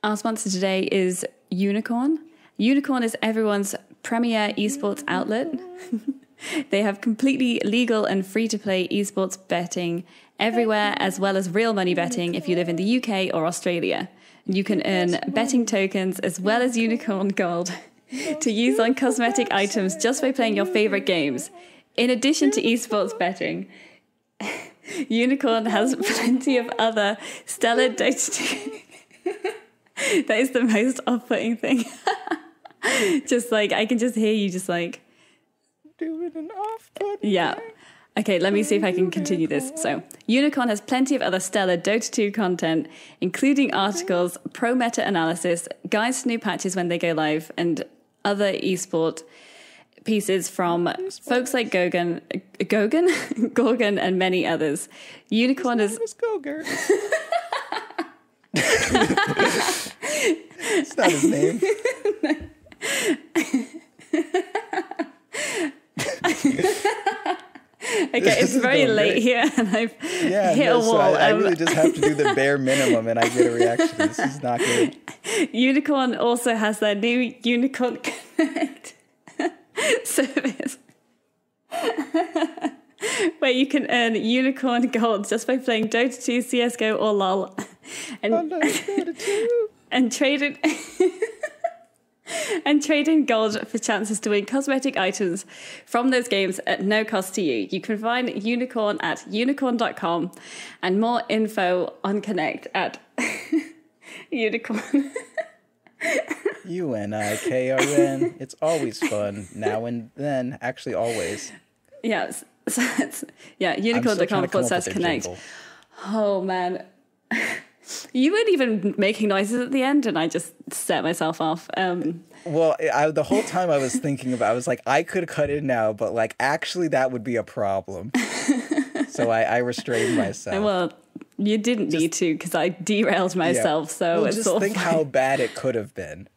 Our sponsor today is Unicorn. Unicorn is everyone's premier esports outlet. They have completely legal and free-to-play esports betting everywhere, as well as real money betting if you live in the UK or Australia. You can earn betting tokens as well as Unicorn Gold to use on cosmetic items just by playing your favorite games. In addition to esports betting, Unicorn has plenty of other stellar Dota 2. That is the most off-putting thing. Just like, I can just hear you just like... Doing an off-putting Yeah. thing. Okay, let me see if I can continue this. So, Unicorn has plenty of other stellar Dota 2 content, including articles, pro meta analysis, guides to new patches when they go live, and other esport pieces from folks like Gorgon, and many others. Unicorn is... Gogurt. It's not his name. Okay, it's very late here, and I've hit a wall. So I really just have to do the bare minimum, and I get a reaction. This is not good. Unicorn also has their new Unicorn Connect service, where you can earn Unicorn Gold just by playing Dota 2, CSGO, or LoL, and trade it. And trade in gold for chances to win cosmetic items from those games at no cost to you. You can find Unicorn at unicorn.com and more info on Connect at Unicorn. UNIKRN. It's always fun. Now and then. Actually, always. Yeah. Unicorn.com/connect. Oh, man. You weren't even making noises at the end, and I just set myself off. Well, the whole time I was thinking about, I was like, I could cut it now, but like, actually, that would be a problem. So I restrained myself. Well, you didn't need to, because I derailed myself. Yeah. So it's just all think fine. How bad it could have been.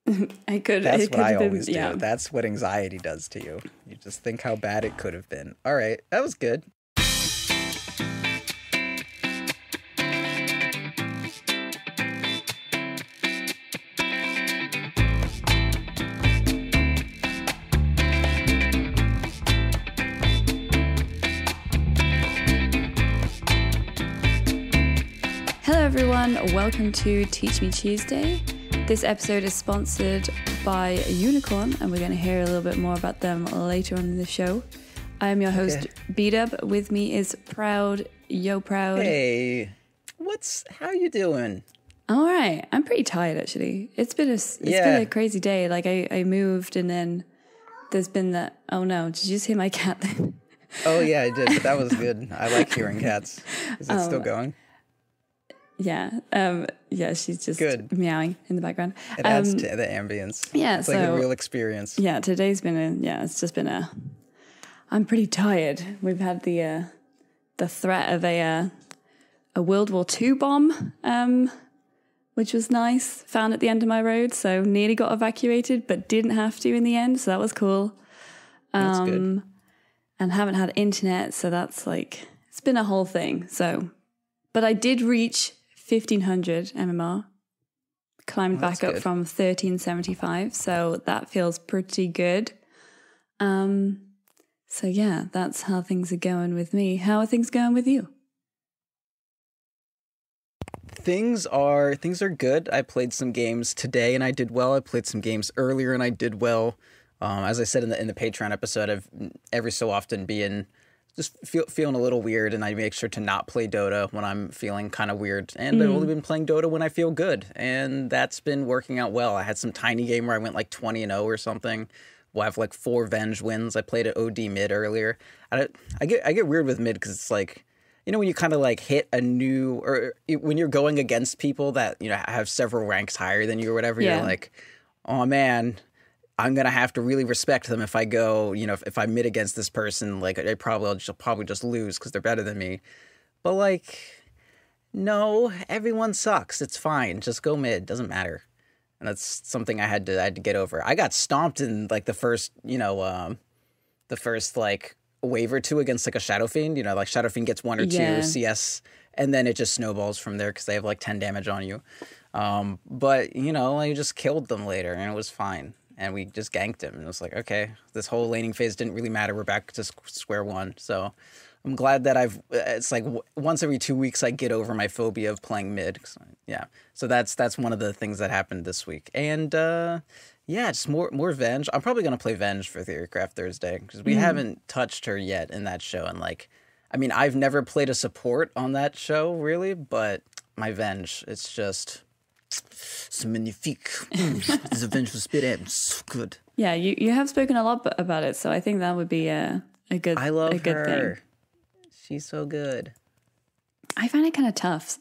That's what I always do. Yeah. That's what anxiety does to you. You just think how bad it could have been. All right, that was good. Hello everyone, welcome to Teach Me Tuesday. This episode is sponsored by Unicorn, and we're going to hear a little bit more about them later on in the show. I am your host, B-Dub. With me is Proud. Yo, Proud. Hey, how you doing? All right. I'm pretty tired, actually. It's been a crazy day. Like, I moved, and then there's been that... Oh, no. Did you just hear my cat then? Oh, yeah, I did, but that was good. I like hearing cats. Is it still going? Yeah. She's just good. Meowing in the background. It adds to the ambience. Yeah, it's like a real experience. Yeah, today's been I'm pretty tired. We've had the threat of a World War II bomb, which was nice. Found at the end of my road, so nearly got evacuated, but didn't have to in the end, so that was cool. That's good. And haven't had internet, so that's like, it's been a whole thing. So, but I did reach 1500 MMR, climbed back up from 1375, so that feels pretty good. So yeah, that's how things are going with me. How are things going with you? Things are good. I played some games today and I did well. I played some games earlier and I did well. As I said in the Patreon episode, I've every so often feeling a little weird, and I make sure to not play Dota when I'm feeling kind of weird. And I've only been playing Dota when I feel good, and that's been working out well. I had some tiny game where I went like 20-0 or something. Well, I have like 4 Venge wins. I played at OD mid earlier. I get weird with mid because it's like, you know, when you kind of like hit a new, or when you're going against people that, you know, have several ranks higher than you or whatever, you're like, oh man, I'm going to have to really respect them if I go, you know, if I mid against this person, like I'll probably just lose because they're better than me. But like, no, everyone sucks. It's fine. Just go mid. Doesn't matter. And that's something I had to get over. I got stomped in like the first like wave or two against like a Shadow Fiend. You know, like Shadow Fiend gets 1 or 2 CS and then it just snowballs from there because they have like 10 damage on you. But you know, I just killed them later, and it was fine. And we just ganked him, and it was like, okay, this whole laning phase didn't really matter. We're back to square one. So I'm glad that it's like once every 2 weeks I get over my phobia of playing mid. Yeah, so that's one of the things that happened this week. And yeah, just more Venge. I'm probably gonna play Venge for Theorycraft Thursday because we haven't touched her yet in that show. And like, I mean, I've never played a support on that show really, but my Venge, it's just c'est magnifique. This Venge for Spit so good. Yeah, you have spoken a lot about it, so I think that would be a good. I love a good her. thing. She's so good. I find it kind of tough.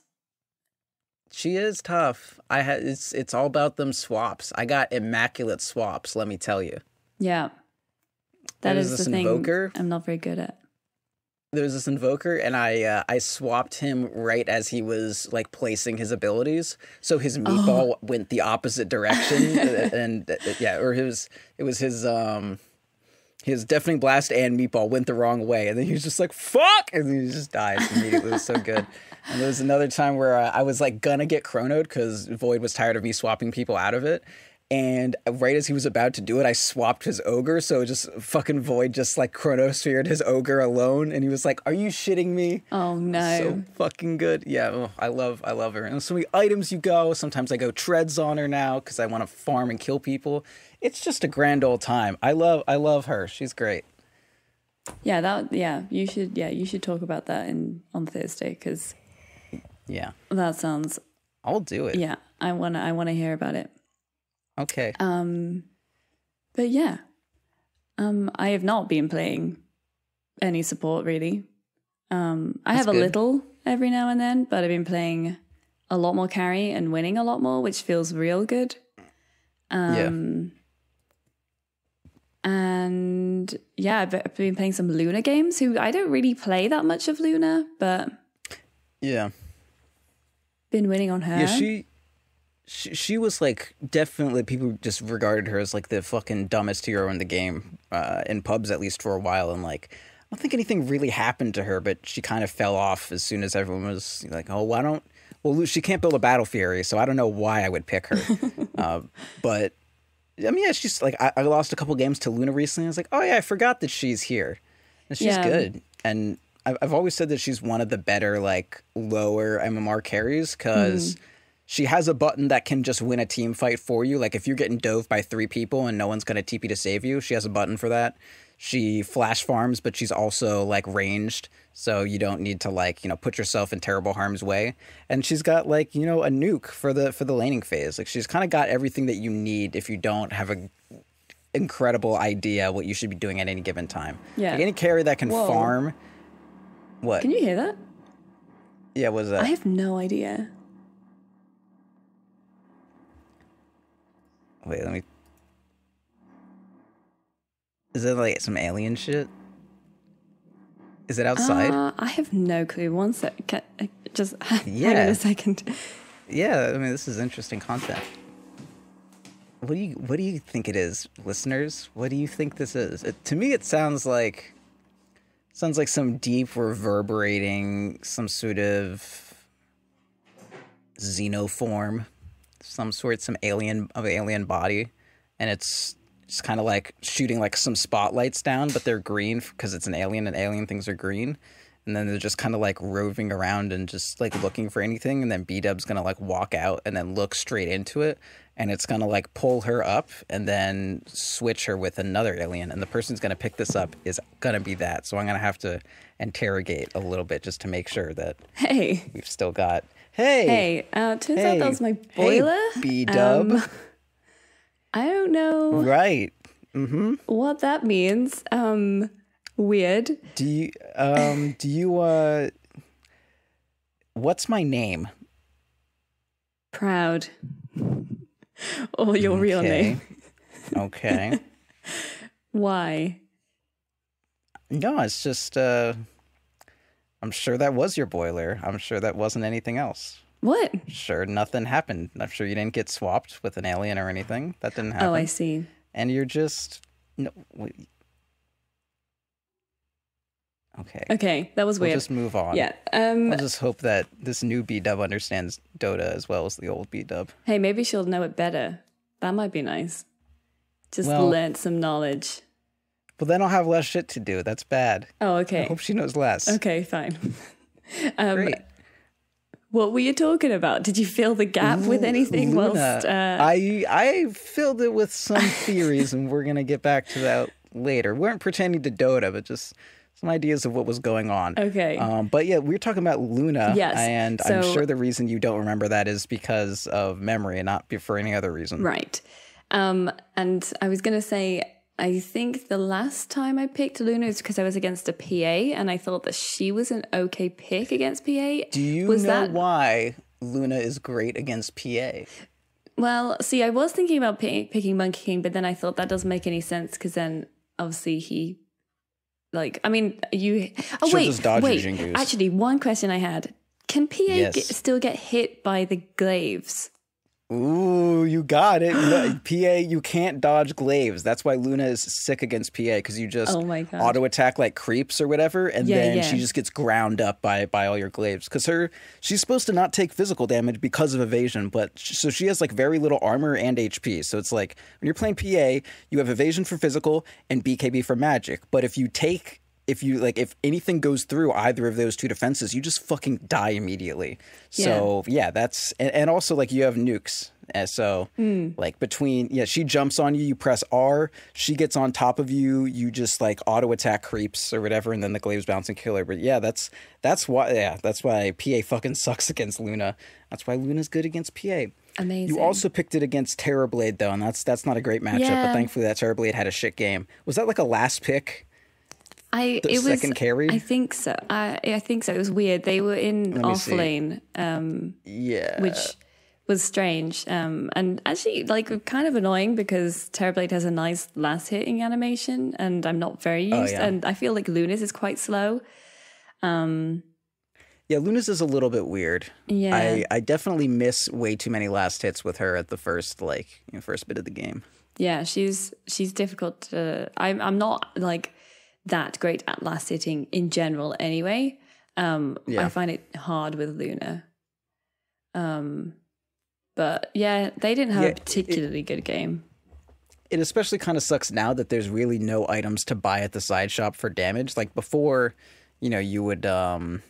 She is tough. It's all about them swaps. I got immaculate swaps, let me tell you. Yeah. That There's is this the thing invoker. I'm not very good at. There's this invoker, and I swapped him right as he was like placing his abilities, so his meatball went the opposite direction, and yeah, or it was his deafening blast and meatball went the wrong way, and then he was just like fuck, and then he just dies immediately. It was so good. And there was another time where I was like gonna get chronoed because Void was tired of me swapping people out of it. And right as he was about to do it, I swapped his ogre. So just fucking Void just like chronosphered his ogre alone. And he was like, are you shitting me? Oh, no. So fucking good. Yeah, I love her. And so many items you go. Sometimes I go treads on her now because I want to farm and kill people. It's just a grand old time. I love her. She's great. Yeah, you should talk about that on Thursday because that sounds. I'll do it. Yeah, I wanna hear about it. Okay. But yeah, I have not been playing any support really. I have a little every now and then, but I've been playing a lot more carry and winning a lot more, which feels real good. And yeah, I've been playing some Luna games. Who I don't really play that much of Luna, but been winning on her. Yeah, she was like definitely people just regarded her as like the fucking dumbest hero in the game, in pubs at least for a while, and like I don't think anything really happened to her, but she kind of fell off as soon as everyone was like, oh, she can't build a battle fury, so I don't know why I would pick her. But I mean, yeah, she's like I lost a couple games to Luna recently. I was like, oh yeah, I forgot that she's here, and she's good. And I've always said that she's one of the better like lower MMR carries because. She has a button that can just win a team fight for you. Like if you're getting dove by 3 people and no one's going to TP to save you, she has a button for that. She flash farms, but she's also like ranged. So you don't need to like, put yourself in terrible harm's way. And she's got like, a nuke for the laning phase. Like she's kind of got everything that you need if you don't have a incredible idea what you should be doing at any given time. Yeah. Like any carry that can farm. What? Can you hear that? Yeah, what is that? I have no idea. Wait, let me... Is it like some alien shit? Is it outside? I have no clue. One sec. Just hang on a second. Yeah, I mean, this is interesting content. What do you think it is, listeners? What do you think this is? To me, it sounds like some deep reverberating, some sort of xenoform. Some alien body, and it's just kind of like shooting like some spotlights down, but they're green because it's an alien and alien things are green, and then they're just kind of like roving around and just like looking for anything, and then B-Dub's gonna like walk out and then look straight into it, and it's gonna like pull her up and then switch her with another alien, and the person's gonna pick this up is gonna be that. So I'm gonna have to interrogate a little bit just to make sure that we've still got turns out that was my boiler. Hey, B-Dub. I don't know. Right. What that means. Weird. Do you what's my name? Proud. Or your real name. Okay. Why? No, it's just I'm sure that was your boiler. I'm sure that wasn't anything else. What? Sure, nothing happened. I'm sure you didn't get swapped with an alien or anything. That didn't happen. Oh, I see. And you're just Okay, that was We'll weird. just move on. Yeah. I'll just hope that this new B-dub understands Dota as well as the old B-dub. Hey, maybe she'll know it better. That might be nice. Just Well- learn some knowledge. But then I'll have less shit to do. That's bad. Oh, I okay. hope she knows less. Okay, fine. Great. What were you talking about? Did you fill the gap with anything Luna. whilst... I filled it with some theories, and we're going to get back to that later. We weren't pretending to Dota, but just some ideas of what was going on. Okay. But yeah, we were talking about Luna. Yes, And so- I'm sure the reason you don't remember that is because of memory and not for any other reason. Right. And I was going to say, I think the last time I picked Luna is because I was against a PA, and I thought that she was an okay pick against PA. Do you know why Luna is great against PA? Well, see, I was thinking about picking Monkey King, but then I thought that doesn't make any sense because then obviously he, like, I mean, you... Oh, She'll just dodge your Jingoos. Actually, one question I had. Can PA Yes. still get hit by the glaives? Ooh, you got it. No, PA, you can't dodge glaives. That's why Luna is sick against PA, because you just Oh my God. auto attack like creeps or whatever, and then yeah. she just gets ground up by all your glaives. Because she's supposed to not take physical damage because of evasion, but so she has like very little armor and HP. So it's like when you're playing PA, you have evasion for physical and BKB for magic. But if anything goes through either of those two defenses, you just fucking die immediately. So yeah, that's and also like you have nukes. So like she jumps on you, you press R, she gets on top of you, you just like auto attack creeps or whatever, and then the glaives bounce and kill her. But yeah, that's why PA fucking sucks against Luna. That's why Luna's good against PA. Amazing. You also picked it against Terrorblade though, and that's not a great matchup. Yeah. But thankfully that Terrorblade had a shit game. Was that like a last pick? Second carry? I think so. I think so. It was weird. They were in off see. lane, Yeah. which was strange. And actually, like, kind of annoying because Terrorblade has a nice last hitting animation, and I'm not very used. yeah. And I feel like Luna's is quite slow. Yeah, Luna's is a little bit weird. Yeah. I definitely miss way too many last hits with her at the first bit of the game. Yeah, she's difficult to. I'm not like that great at last hitting in general anyway. I find it hard with Luna. But yeah, they didn't have a particularly good game. It especially kind of sucks now that there's really no items to buy at the side shop for damage. Like before, you would go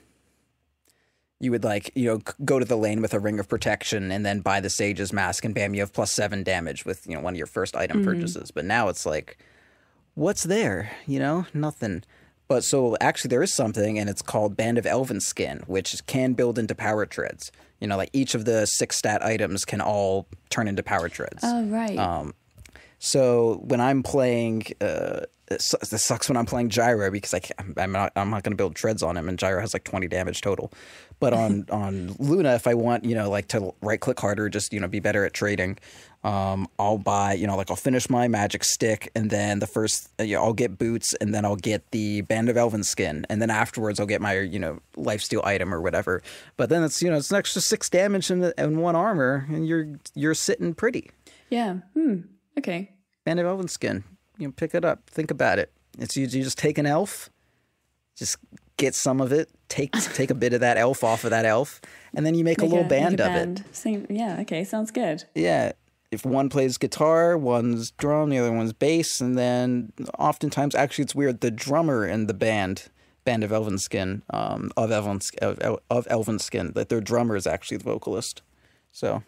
to the lane with a Ring of Protection and then buy the Sage's Mask, and bam, you have +7 damage with, one of your first item purchases. But now it's like, what's there? Nothing. But so actually there is something, and it's called Band of Elven Skin, which can build into power treads. Like each of the 6 stat items can all turn into power treads. Oh, right. So when I'm playing, this sucks when I'm playing Gyro because I'm not going to build treads on him, and Gyro has like 20 damage total. But on Luna, if I want to right click harder, just be better at trading, I'll buy I'll finish my magic stick, and then the first I'll get boots, and then I'll get the Band of Elven Skin, and then afterwards I'll get my lifesteal item or whatever. But then it's it's an extra 6 damage and 1 armor, and you're sitting pretty. Yeah. Okay. Band of Elven Skin. Pick it up. Think about it. It's you just take an elf, just get some of it, take a bit of that elf off of that elf, and then you make a little band of it. Yeah, okay, sounds good. Yeah. If one plays guitar, one's drum, the other one's bass, and then oftentimes, actually it's weird, the drummer in the band of Elven Skin, of Elven Skin, that their drummer is actually the vocalist. So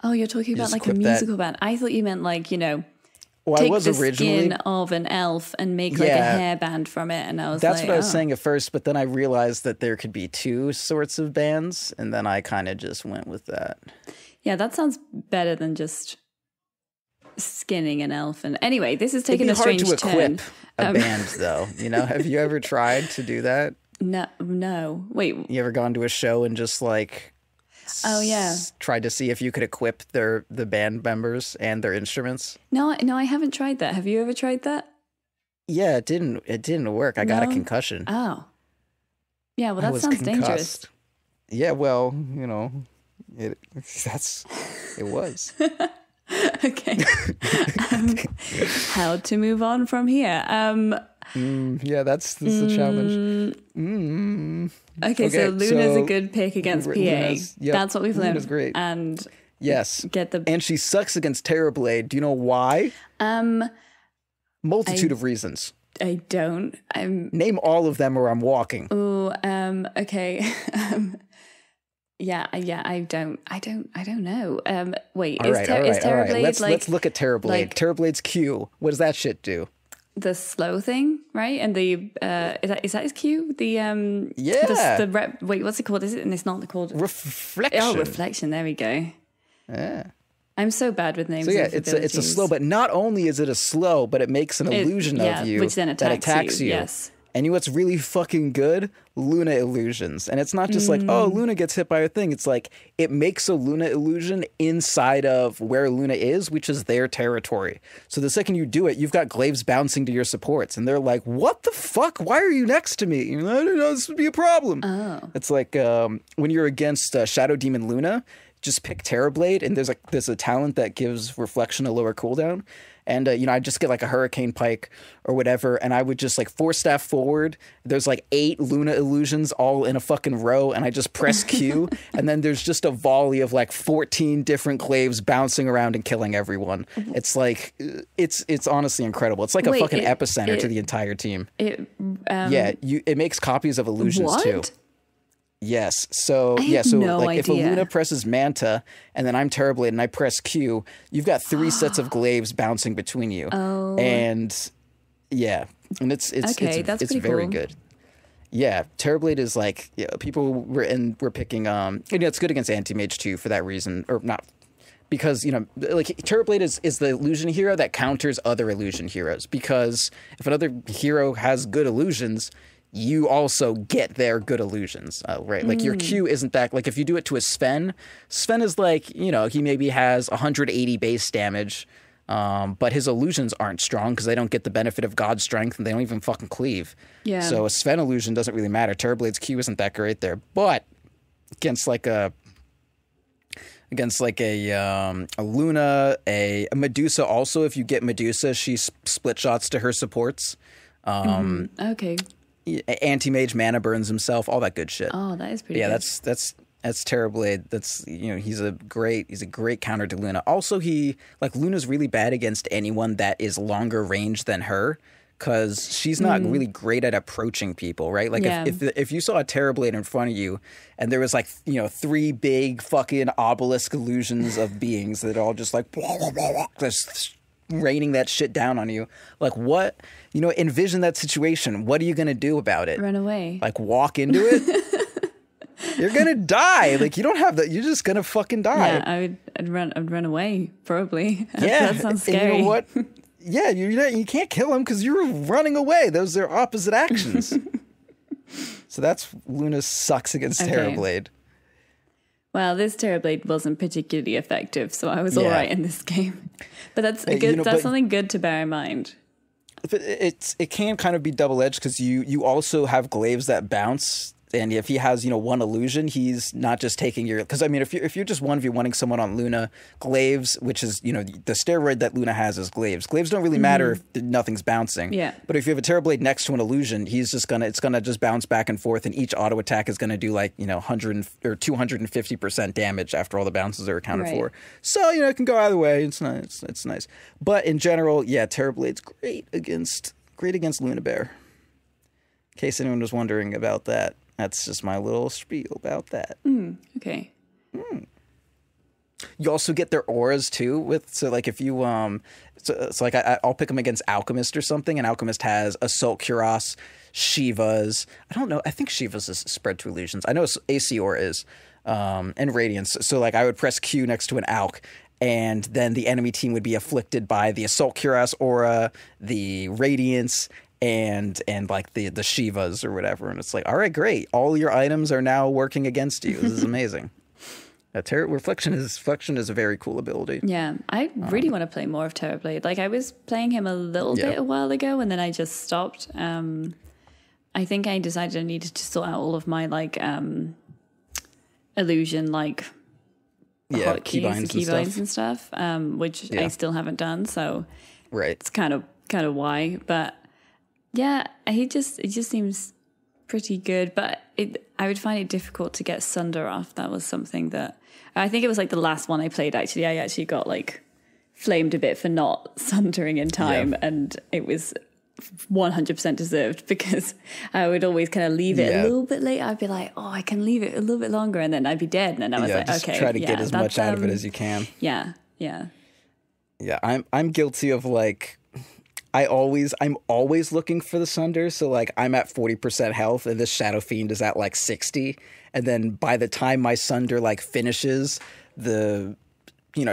Oh, you're talking about like a equip musical band. I thought you meant like, well, take I was the originally skin of an elf and make like a hairband from it. And I was That's like, what I was saying at first, but then I realized that there could be 2 sorts of bands, and then I kind of just went with that. Yeah, that sounds better than just skinning an elf. And anyway, this is taking a strange It'd be hard to turn. equip a band, though. Have you ever tried to do that? No. Wait. You ever gone to a show and just like... Oh yeah. Tried to see if you could equip the band members and their instruments? No, I haven't tried that. Have you ever tried that? Yeah, it didn't work. I got a concussion. Oh. Yeah, well, I that was sounds concussed. dangerous. Yeah, well, it was. Okay. How to move on from here. Yeah, that's a challenge. Okay, so Luna's a good pick against PA. Yep, That's what we've learned. Luna's great. And yes, get the and she sucks against Terrorblade. Do you know why? Multitude of reasons. I don't. Name all of them, or I'm walking. Oh, okay. Yeah, I don't know. Wait, All is right. Terrorblade Let's look at Terrorblade. Terrorblade's Q. What does that shit do? The slow thing, right? And the is that his Q? The yeah. Wait, what's it called? Is it? And it's not called reflection. Oh, reflection. There we go. Yeah. I'm so bad with names. So yeah, it's a slow, but not only is it a slow, but it makes an illusion of you which then attacks you. Yes. And you know what's really fucking good? Luna illusions. And it's not just like, oh, Luna gets hit by a thing. It's like it makes a Luna illusion inside of where Luna is, which is their territory. So the second you do it, you've got glaives bouncing to your supports. And they're like, what the fuck? Why are you next to me? You're like, I don't know, this would be a problem. Oh. It's like when you're against Shadow Demon Luna, just pick Terrorblade, and there's a talent that gives reflection a lower cooldown. And, I'd just get like a Hurricane Pike or whatever, and I would just like force staff forward. There's like 8 Luna illusions all in a fucking row, and I just press Q, and then there's just a volley of like 14 different glaives bouncing around and killing everyone. It's like, it's honestly incredible. It's like a fucking epicenter to the entire team. It makes copies of illusions too. Yes. So if a Luna presses Manta and then I'm Terrorblade and I press Q, you've got 3 sets of glaives bouncing between you. Oh. And yeah, and it's very good. Yeah, Terrorblade is like people were picking it's good against Anti-Mage too for that reason, or not, because like Terrorblade is the illusion hero that counters other illusion heroes, because if another hero has good illusions, you also get their good illusions, right? Like your Q isn't that, like if you do it to a Sven is like, he maybe has 180 base damage, but his illusions aren't strong because they don't get the benefit of God's strength and they don't even fucking cleave. Yeah. So a Sven illusion doesn't really matter. Terrorblade's Q isn't that great there, but against a Luna, a Medusa also, if you get Medusa, she split shots to her supports. Okay. Anti-Mage mana burns himself, all that good shit. Oh, that is pretty good. That's Terrorblade. That's he's a great counter to Luna. Also, Luna's really bad against anyone that is longer range than her, because she's not really great at approaching people, right? Like if you saw a Terrorblade in front of you and there was 3 big fucking obelisk illusions of beings that are all just like just raining that shit down on you, like what, envision that situation. What are you gonna do about it? Run away. Like walk into it? You're gonna die. Like you don't have that. You're just gonna fucking die. Yeah, I'd run away probably. Yeah, that sounds scary. And you know what? Yeah, you can't kill him because you're running away. Those are opposite actions. So that's Luna sucks against Terrorblade. Well, this Terrorblade wasn't particularly effective, so I was all right in this game. But that's good. That's something good to bear in mind. But it can kind of be double-edged because you also have glaives that bounce. And if he has, one illusion, he's not just taking your... Because, I mean, if you're just 1v1ing someone on Luna, glaives, which is, the steroid that Luna has is glaives. Glaives don't really matter if nothing's bouncing. Yeah. But if you have a Terrorblade next to an illusion, it's going to just bounce back and forth, and each auto attack is going to do 100 or 250% damage after all the bounces are accounted for. So, it can go either way. It's nice. It's nice. But in general, Terrorblade's great against Luna Bear. In case anyone was wondering about that. That's just my little spiel about that. Okay. You also get their auras too. If you I'll pick them against Alchemist or something, and Alchemist has Assault Cuirass, Shivas. I don't know. I think Shivas is spread to illusions. I know AC aura is, and Radiance. So I would press Q next to an Alch, and then the enemy team would be afflicted by the Assault Cuirass aura, the Radiance, and the Shivas or whatever, and it's like, all right, great, all your items are now working against you. This is amazing. Reflection is a very cool ability. Yeah, I really want to play more of Terrorblade. I was playing him a little bit a while ago, and then I just stopped. I think I decided I needed to sort out all of my illusion keybinds and stuff, which I still haven't done. So right, it's kind of why, but. Yeah, it just seems pretty good, but I would find it difficult to get Sunder off. That was something that I think it was like the last one I played. Actually, I actually got like flamed a bit for not sundering in time, and it was 100% deserved because I would always kind of leave it a little bit late. I'd be like, oh, I can leave it a little bit longer, and then I'd be dead. And then I was like, just okay, try to get as much out of it as you can. Yeah. I'm guilty of like. I'm always looking for the Sunder, so like I'm at 40% health and this Shadow Fiend is at like 60, and then by the time my Sunder like finishes, the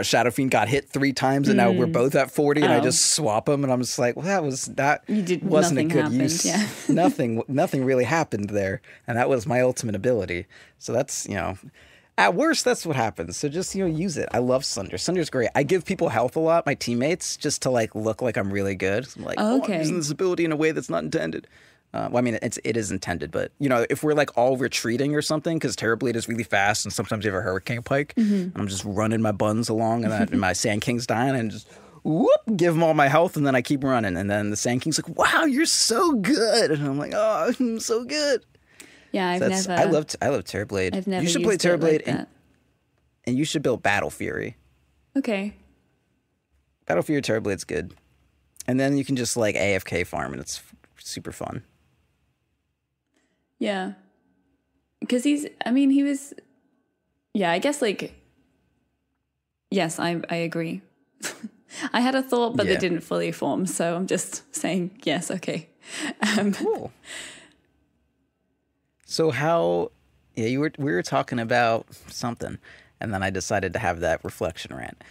Shadow Fiend got hit 3 times and now we're both at 40 and I just swap them and I'm just like, well, wasn't a good use. Yeah. nothing really happened there, and that was my ultimate ability. So that's, at worst, that's what happens. So just, use it. I love Sunder. Sunder's great. I give people health a lot, my teammates, just to like look like I'm really good. So I'm like, I'm using this ability in a way that's not intended. Well, I mean, it is intended, but if we're like all retreating or something, because Terrorblade is really fast, and sometimes you have a Hurricane Pike, and I'm just running my buns along, and my Sand King's dying, and just give them all my health, and then I keep running, and then the Sand King's like, "Wow, you're so good," and I'm like, "Oh, I'm so good." Yeah, I love Terrorblade. I've never. You should play Terrorblade, like and you should build Battle Fury. Okay. Battle Fury Terrorblade's good, and then you can just like AFK farm, and it's super fun. Yeah, because he was. Yeah, I guess like. Yes, I agree. I had a thought, but it didn't fully form, so I'm just saying yes. Okay. Cool. So how? Yeah, we were talking about something, and then I decided to have that reflection rant.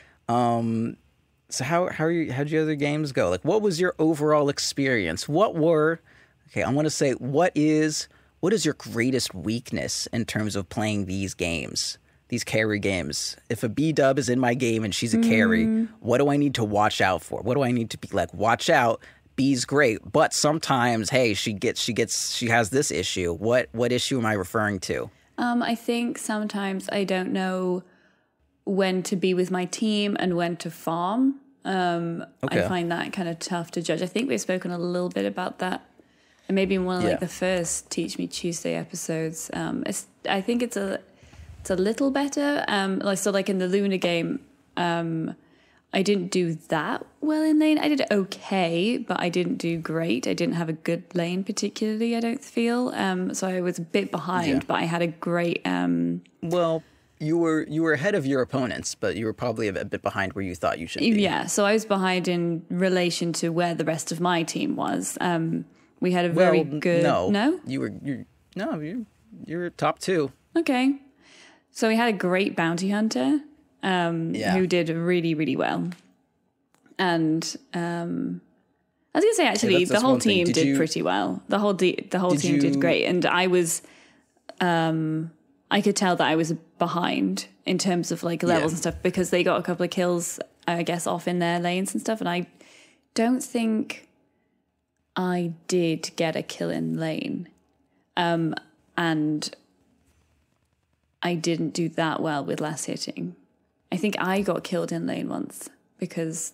So how'd your other games go? Like, what was your overall experience? I want to say, what is your greatest weakness in terms of playing these games, these carry games? If a B-dub is in my game and she's a carry, what do I need to watch out for? What do I need to be like, watch out, B's great, but sometimes, hey, she has this issue. What issue am I referring to? I think sometimes I don't know when to be with my team and when to farm. I find that kind of tough to judge. I think we've spoken a little bit about that. And maybe in one of like the first Teach Me Tuesday episodes, I think it's a little better. Like in the Luna game, I didn't do that well in lane. I did okay, but I didn't do great. I didn't have a good lane particularly, I don't feel. So I was a bit behind, but I had a great. Well, you were ahead of your opponents, but you were probably a bit behind where you thought you should be. Yeah, so I was behind in relation to where the rest of my team was. We had a very good. No, you're top 2. Okay, so we had a great bounty hunter who did really, really well, and I was gonna say actually the whole team did pretty well. The whole team did great, and I was. I could tell that I was behind in terms of like levels and stuff because they got a couple of kills, I guess, off in their lanes and stuff, and I don't think I did get a kill in lane. And I didn't do that well with last hitting. I think I got killed in lane once because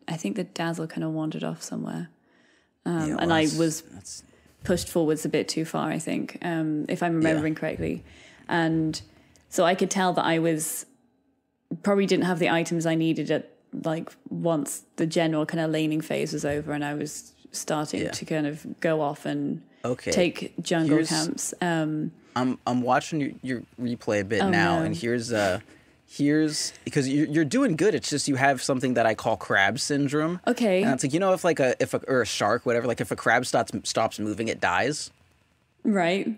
I think the Dazzle kind of wandered off somewhere. And I was pushed forwards a bit too far, I think, if I'm remembering correctly. And so I could tell that I was probably didn't have the items I needed at like once the general kind of laning phase was over and I was starting to kind of go off and take jungle camps. I'm watching your replay a bit now, and here's because you're doing good. It's just you have something that I call crab syndrome. Okay, and it's like if a shark, whatever, like if a crab stops moving, it dies. Right.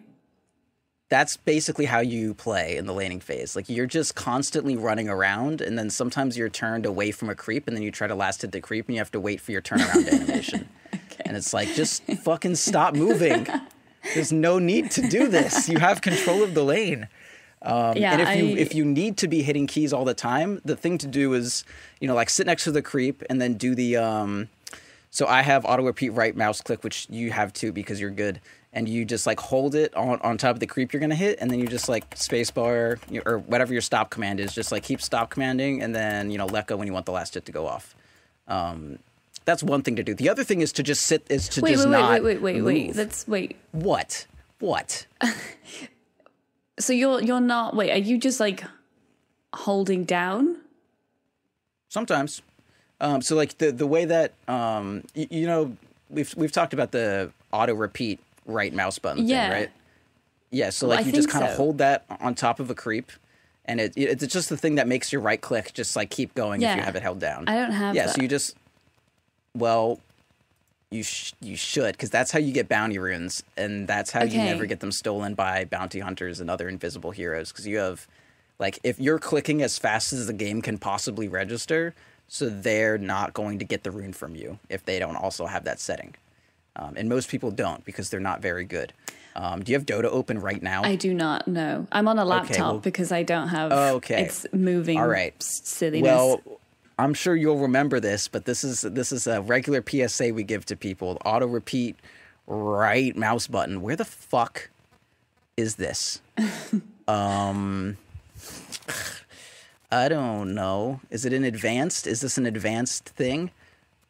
That's basically how you play in the laning phase. Like you're just constantly running around, and then sometimes you're turned away from a creep, and then you try to last hit the creep, and you have to wait for your turnaround animation. And it's like, just fucking stop moving. There's no need to do this. You have control of the lane. And if you need to be hitting keys all the time, the thing to do is, like sit next to the creep and then do the. So I have auto repeat right mouse click, which you have too because you're good. And you just like hold it on top of the creep you're gonna hit, and then you just like spacebar or whatever your stop command is. Just like keep stop commanding, and then let go when you want the last hit to go off. That's one thing to do. The other thing is to just sit. Is to Wait, just wait, not wait, wait, move. wait. Let's wait. What? What? So you're not. Wait, are you just like holding down? Sometimes. So like the way that you know, we've talked about the auto repeat right mouse button thing, right? Yeah. So like you just kind of hold that on top of a creep, and it's just the thing that makes your right click just like keep going if you have it held down. I don't have that. So you just you should, because that's how you get bounty runes, and that's how you never get them stolen by bounty hunters and other invisible heroes, because you have, like, if you're clicking as fast as the game can possibly register, so they're not going to get the rune from you if they don't also have that setting. And most people don't, because they're not very good. Do you have Dota open right now? I do not, no. I'm on a laptop because I don't have... It's moving silliness. Well, I'm sure you'll remember this, but this is a regular PSA we give to people. Auto repeat right mouse button. Where the fuck is this? I don't know. Is it in advanced? Is this an advanced thing?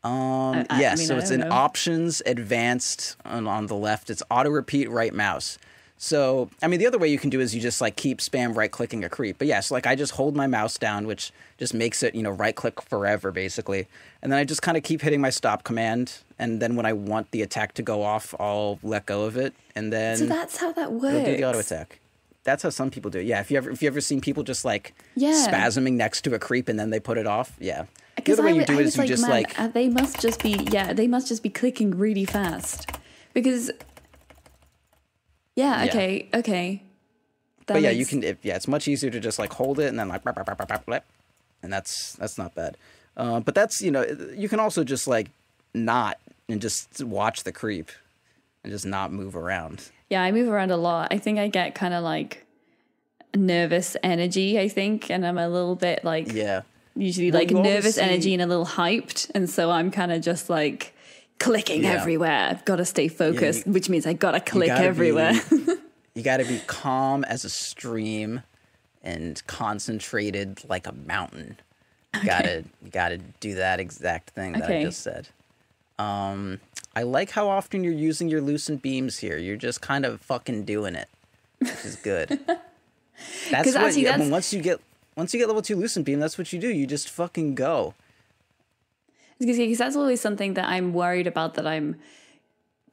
Yes, so it's in options, advanced, and on the left it's auto repeat right mouse. So, I mean, the other way you can do is you just like keep spam right clicking a creep. But yeah, so like I just hold my mouse down, which just makes it, right click forever basically. And then I just kind of keep hitting my stop command. And then when I want the attack to go off, I'll let go of it. And then so that's how that works. It'll do the auto attack. That's how some people do it. Yeah, if you ever seen people just like spasming next to a creep and then they put it off, yeah. The other way you do it is you just like they must just be clicking really fast, because okay. But yeah, you can. It's much easier to just like hold it and then like, and that's not bad. But that's you can also just like not and just watch the creep and just not move around. Yeah, I move around a lot. I think I get kind of like nervous energy, I think, and I'm a little bit like usually like nervous energy and a little hyped, and so I'm kind of just like clicking everywhere. I've got to stay focused, which means I got to click everywhere. You got to be calm as a stream and concentrated like a mountain. You gotta do that exact thing that I just said. I like how often you're using your lucent beams here. You're just kind of fucking doing it, which is good. That's what once you get level 2 lucent beam, that's what you do. You just fucking go. Because that's always something that I'm worried about. Because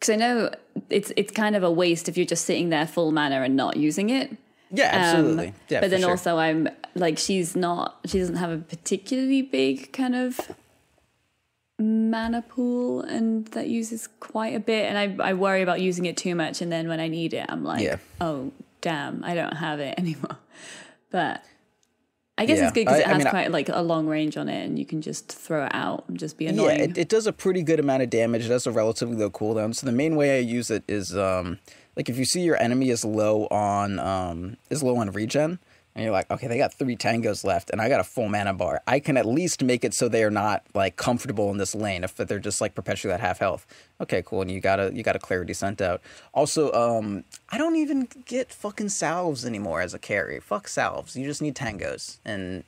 I know it's kind of a waste if you're just sitting there full mana and not using it. Yeah, absolutely. Yeah, but then also I'm like, she doesn't have a particularly big kind of mana pool, and that uses quite a bit, and I worry about using it too much, and then when I need it I'm like, oh damn, I don't have it anymore. But I guess it's good because it has quite like a long range on it, and you can just throw it out and just be annoying. Yeah, it does a pretty good amount of damage. It has a relatively low cooldown. So the main way I use it is like if you see your enemy is low on regen, and you're like, okay, they got 3 tangos left, and I got a full mana bar. I can at least make it so they are not like comfortable in this lane if they're just like perpetually at half health. Okay, cool, and you got a clarity sent out. Also, I don't even get fucking salves anymore as a carry. Fuck salves. You just need tangos, and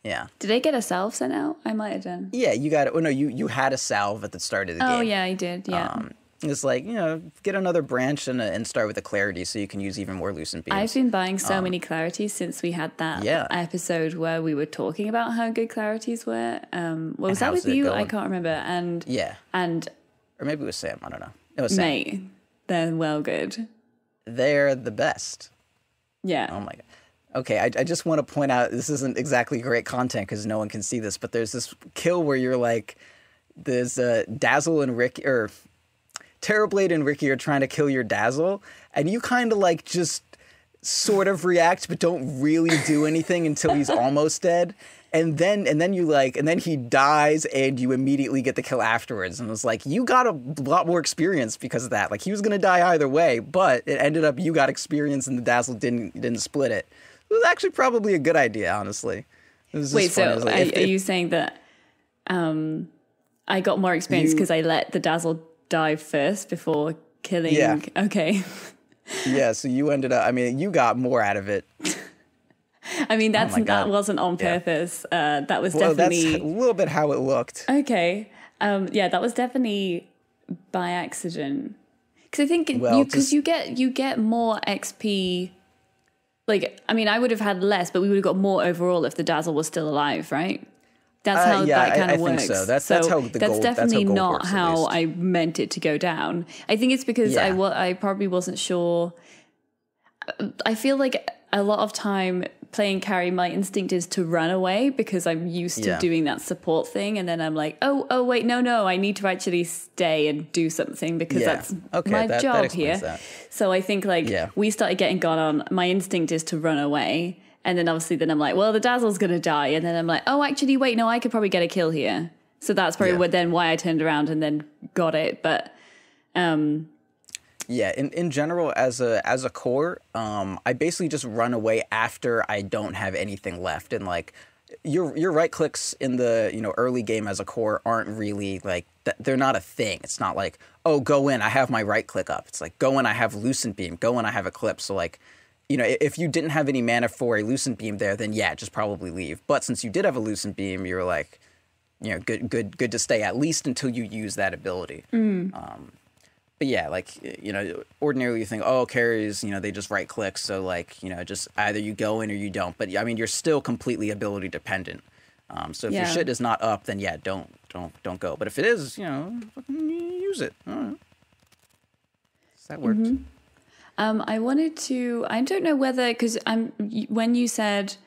yeah. Did I get a salve sent out? I might have done. Yeah, you got it. Oh no, you had a salve at the start of the game. Oh yeah, I did. Yeah. It's like, get another branch and start with a clarity so you can use even more lucent beams. I've been buying so many clarities since we had that episode where we were talking about how good clarities were. Was that with you? I can't remember. And or maybe it was Sam. I don't know. It was Sam. Mate, they're well good. They're the best. Yeah. Oh my god. Okay, I just want to point out, this isn't exactly great content because no one can see this, but there's this kill where you're like, there's Dazzle and Ricky, or Terrorblade and Ricky are trying to kill your Dazzle, and you kind of like just sort of react but don't really do anything until he's almost dead, and then he dies and you immediately get the kill afterwards. And it was like, you got a lot more experience because of that. Like, he was gonna die either way, but it ended up you got experience and the Dazzle didn't split it. It was actually probably a good idea, honestly. Wait, so like, are you saying that I got more experience because I let the Dazzle die first before killing? Yeah. Okay. Yeah, so you ended up, you got more out of it. I mean, my God. that wasn't on Yeah. purpose. That was Well, definitely that's a little bit how it looked. okay. Yeah, that was definitely by accident. Because I think Well, you get more XP. Like, I mean, I would have had less, but we would have got more overall if the Dazzle was still alive, right? That's how yeah, that kind I of think works. so. That's how the that's gold. definitely that's how gold not works, at how least. I meant it to go down. I think it's because Yeah. I probably wasn't sure. I feel like a lot of time playing carry, my instinct is to run away because I'm used to Yeah. doing that support thing, and then I'm like, oh wait, no, I need to actually stay and do something because Yeah. that's Okay, my that job explains here. that. So I think like Yeah. we started getting gone on. My instinct is to run away, and then obviously then I'm like, well, the Dazzle's gonna die, and then I'm like, oh, actually, wait, no, I could probably get a kill here. So that's probably Yeah. why I turned around and then got it, but. Yeah, in general, as a core, I basically just run away after I don't have anything left, and like your right clicks in the early game as a core aren't really like they're not a thing. It's not like, oh, go in, I have my right click up. It's like, go in, I have Lucent Beam. Go in, I have Eclipse. So like, if you didn't have any mana for a Lucent Beam there, then yeah, just probably leave. But since you did have a Lucent Beam, you're like, good to stay at least until you use that ability. But yeah, like, ordinarily you think, oh, carries, they just right click. So like, just either you go in or you don't. But I mean, you're still completely ability dependent. So if your shit is not up, then yeah, don't go. But if it is, fucking use it. I don't know. That worked. I wanted to. I don't know whether because when you said,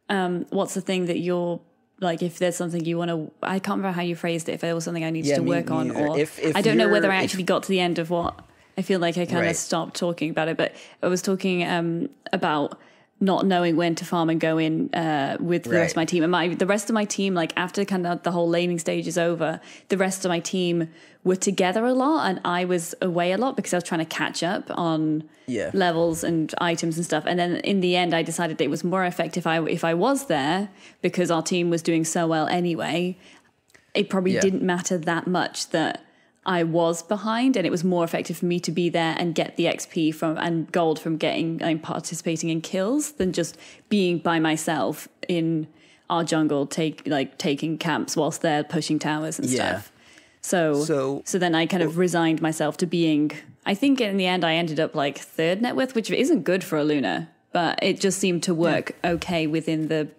what's the thing that you're like? If there's something you want to, I can't remember how you phrased it. If there was something I needed to me work on, neither. or If I don't know whether I if- actually got to the end of what I feel like I kind of Right. stopped talking about it. But I was talking about not knowing when to farm and go in with the rest of Right. my team. And the rest of my team, like after kind of the whole laning stage is over, the rest of my team were together a lot and I was away a lot because I was trying to catch up on Yeah. levels and items and stuff. And then in the end, I decided it was more effective if I was there because our team was doing so well anyway. It probably Yeah. didn't matter that much that I was behind, and it was more effective for me to be there and get the XP from and gold from participating in kills than just being by myself in our jungle, taking camps whilst they're pushing towers and Yeah. stuff. So then I kind of resigned myself to being. I think in the end I ended up like third net worth, which isn't good for a Luna, but it just seemed to work okay within the,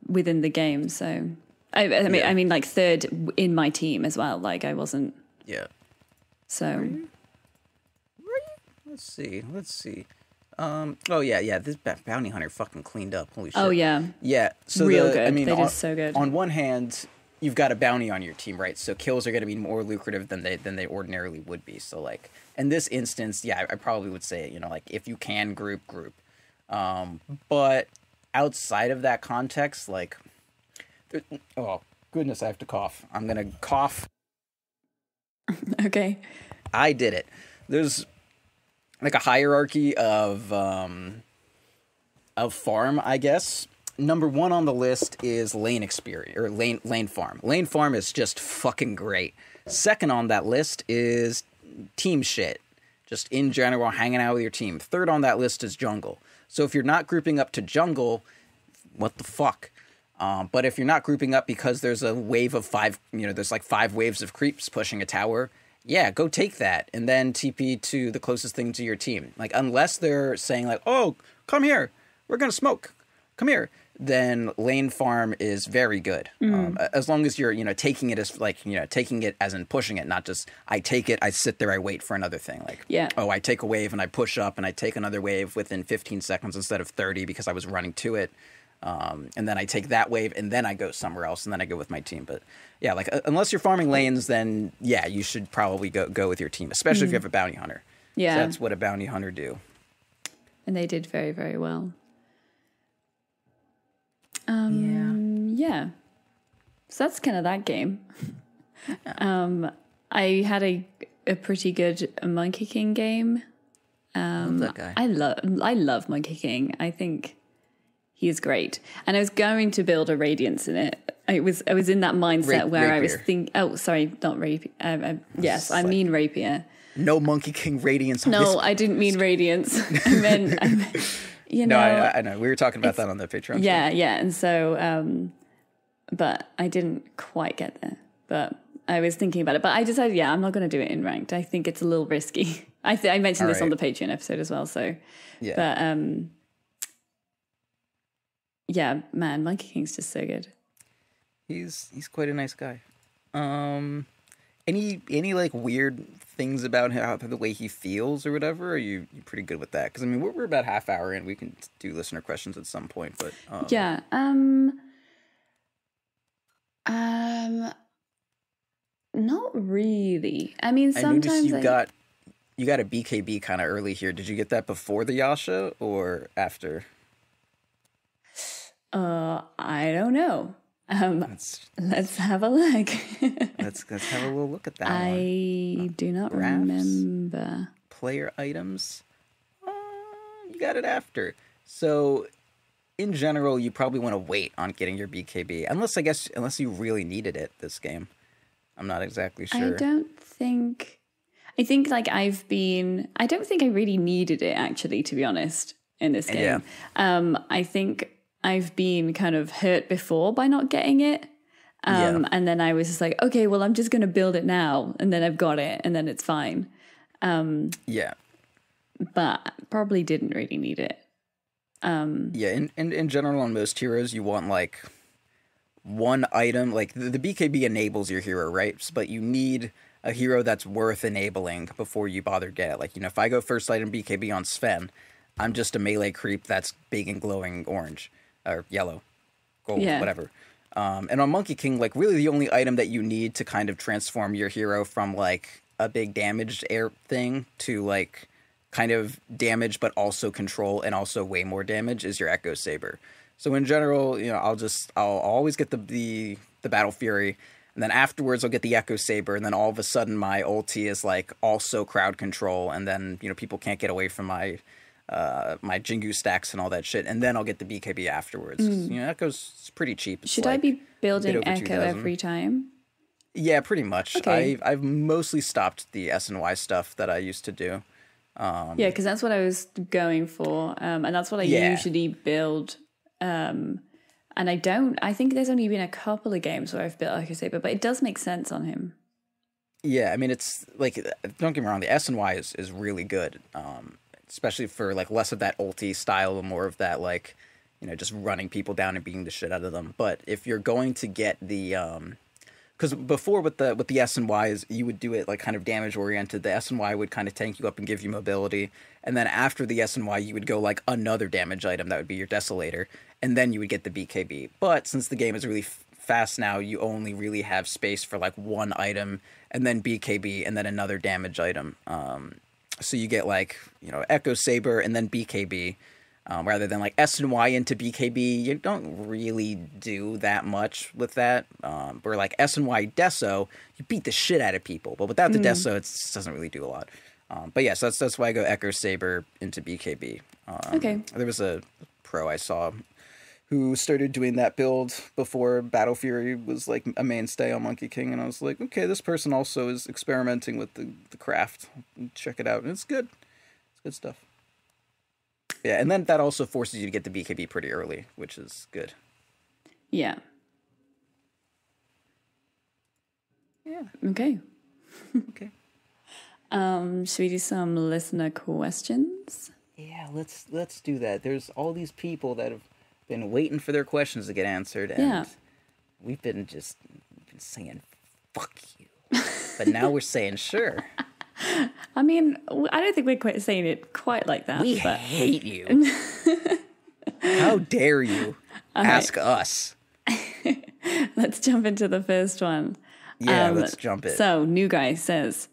within the game. So. I mean, like third in my team as well. Like I wasn't. Yeah. So. Let's see. Oh yeah. This bounty hunter fucking cleaned up. Holy shit. Oh yeah. Yeah. So Real good. I mean, They did so good. On one hand, you've got a bounty on your team, right? So kills are going to be more lucrative than they ordinarily would be. So like in this instance, yeah, I probably would say like if you can group. But outside of that context, like. Oh, goodness, I have to cough. I'm going to cough. Okay. I did it. There's like a hierarchy of farm, I guess. Number one on the list is lane experience or lane farm. Lane farm is just fucking great. Second on that list is team shit. Just in general, hanging out with your team. Third on that list is jungle. So if you're not grouping up to jungle, what the fuck? But if you're not grouping up because there's a wave of 5, there's like 5 waves of creeps pushing a tower, yeah, go take that and then TP to the closest thing to your team. Like, unless they're saying like, oh, come here, we're going to smoke, come here, then lane farm is very good. As long as you're, taking it as like, taking it as in pushing it, not just I take it, I sit there, I wait for another thing. Like, oh, I take a wave and I push up and I take another wave within 15 seconds instead of 30 because I was running to it. And then I take that wave and then I go somewhere else and then I go with my team. But yeah, like unless you're farming lanes, then yeah, you should probably go with your team, especially if you have a bounty hunter. Yeah. So that's what a bounty hunter do. And they did very, very well. Yeah. So that's kind of that game. I had a pretty good Monkey King game. Love that guy. I love Monkey King. I think he's great. And I was going to build a Radiance in it. I was in that mindset where I was Rapier. thinking, oh, sorry, not Rapier. Yes, I mean Rapier. No Monkey King Radiance. No, I didn't mean Radiance. I meant you know. No, I know. We were talking about that on the Patreon. Yeah, yeah. And so, but I didn't quite get there. But I was thinking about it. But I decided, I'm not going to do it in ranked. I think it's a little risky. I mentioned this on the Patreon episode as well. So, yeah. But yeah, man, Monkey King's just so good. He's quite a nice guy. Any like weird things about how the way he feels or whatever? Or are you pretty good with that? Because I mean, we're about half hour in. We can do listener questions at some point, but yeah. Not really. I mean, sometimes I noticed you got a BKB kind of early here. Did you get that before the Yasha or after? I don't know. Let's have a look. let's have a little look at that. I do not remember. Player items. You got it after. So, in general, you probably want to wait on getting your BKB, unless you really needed it this game. I'm not exactly sure. I think like I don't think I really needed it actually, to be honest, in this game. Yeah. I think I've been kind of hurt before by not getting it. And then I was just like, okay, well, I'm just going to build it now. And then I've got it and then it's fine. Yeah. But probably didn't really need it. Yeah. In general, on most heroes, you want like one item. Like the BKB enables your hero, right? But you need a hero that's worth enabling before you bother get it. Like, if I go first item BKB on Sven, I'm just a melee creep that's big and glowing orange. Or yellow, gold, whatever. And on Monkey King, like, really the only item that you need to kind of transform your hero from, like, a big damaged air thing to, like, kind of damage but also control and also way more damage is your Echo Saber. So in general, I'll always get the Battle Fury, and then afterwards I'll get the Echo Saber, and then all of a sudden my ulti is, like, also crowd control, and then, people can't get away from my Jingu stacks and all that shit, and then I'll get the BKB afterwards. Echo's pretty cheap. It's Should I be building Echo every time? Yeah, pretty much. Okay. I've mostly stopped the SNY stuff that I used to do. Yeah, because that's what I was going for, and that's what I usually build. And I think there's only been a couple of games where I've built Echo Saber, but it does make sense on him. Yeah, I mean, it's like, don't get me wrong, the SNY is really good. Especially for like less of that ulti style and more of that like, just running people down and beating the shit out of them. But if you're going to get the, because before with the S and Ys, you would do it like kind of damage oriented. The S and Y would kind of tank you up and give you mobility, and then after the S and Y, you would go like another damage item that would be your Desolator, and then you would get the BKB. But since the game is really fast now, you only really have space for like one item, and then BKB, and then another damage item. So you get like, Echo Saber and then BKB, rather than like S and Y into BKB. You don't really do that much with that. Where like S and Y Deso, you beat the shit out of people. But without the Deso, it just doesn't really do a lot. But yeah, so that's why I go Echo Saber into BKB. Okay. There was a pro I saw who started doing that build before Battle Fury was like a mainstay on Monkey King, and I was like, okay, this person also is experimenting with the craft. Check it out, and it's good. It's good stuff. Yeah, and then that also forces you to get the BKB pretty early, which is good. Yeah. Yeah. Okay. Okay. Should we do some listener questions? Yeah, let's do that. There's all these people that have been waiting for their questions to get answered, and we've been saying fuck you, but now we're saying sure. I mean, I don't think we're quite saying it quite like that. We hate you. How dare you ask us? Let's jump into the first one. Yeah, let's jump in. So, new guy says,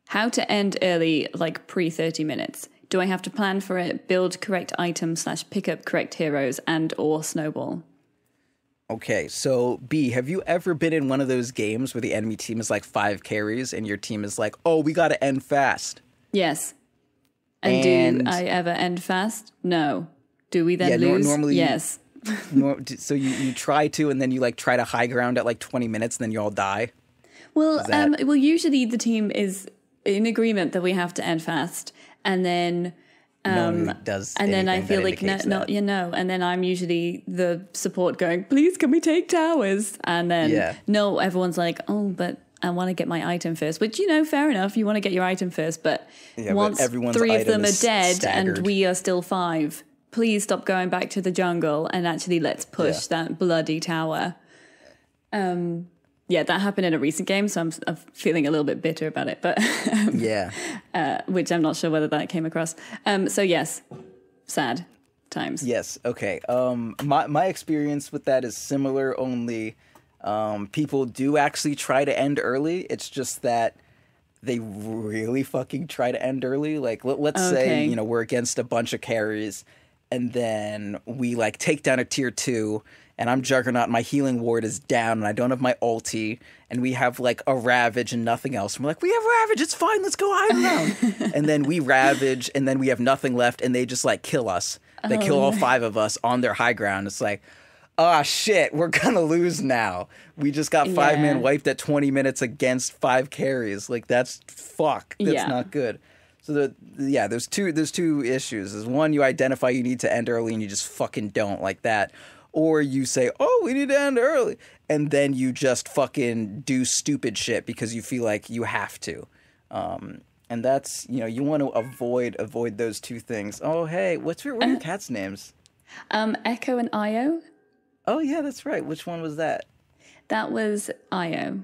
how to end early, like pre 30 minutes. Do I have to plan for it, build correct items / pick up correct heroes and or snowball? Okay, so B, have you ever been in one of those games where the enemy team is like 5 carries and your team is like, oh, we got to end fast? Yes. And do I ever end fast? No. Do we then lose? Normally, yes. So you try to, and then you like try to high ground at like 20 minutes, and then you all die? Well, usually the team is in agreement that we have to end fast, and then no one does, and then I feel like and then I'm usually the support going, please can we take towers, and then no, everyone's like, oh, but I want to get my item first, which, you know, fair enough, you want to get your item first, but once everyone's 3 of them are dead staggered, and we are still 5, please stop going back to the jungle and actually let's push that bloody tower. That happened in a recent game, so I'm feeling a little bit bitter about it, but which I'm not sure whether that came across. So yes, sad times. Yes, okay. My experience with that is similar, only people do actually try to end early. It's just that they really fucking try to end early. Like, let's say, you know, we're against a bunch of carries, and then we, like, take down a tier 2, and I'm Juggernaut, my healing ward is down, and I don't have my ulti, and we have, like, a Ravage and nothing else. And we're like, we have Ravage, it's fine, let's go hide around. And then we Ravage, and then we have nothing left, and they just, like, kill us. They kill all 5 of us on their high ground. It's like, oh, shit, we're gonna lose now. We just got 5-man wiped at 20 minutes against 5 carries. Like, that's not good. So there's two issues. There's one, you identify you need to end early and you just fucking don't, like that. Or you say, oh, we need to end early. And then you just fucking do stupid shit because you feel like you have to. And that's, you know, you want to avoid those two things. Oh, hey, what are your cats' names? Echo and Io. Oh, yeah, that's right. Which one was that? That was Io.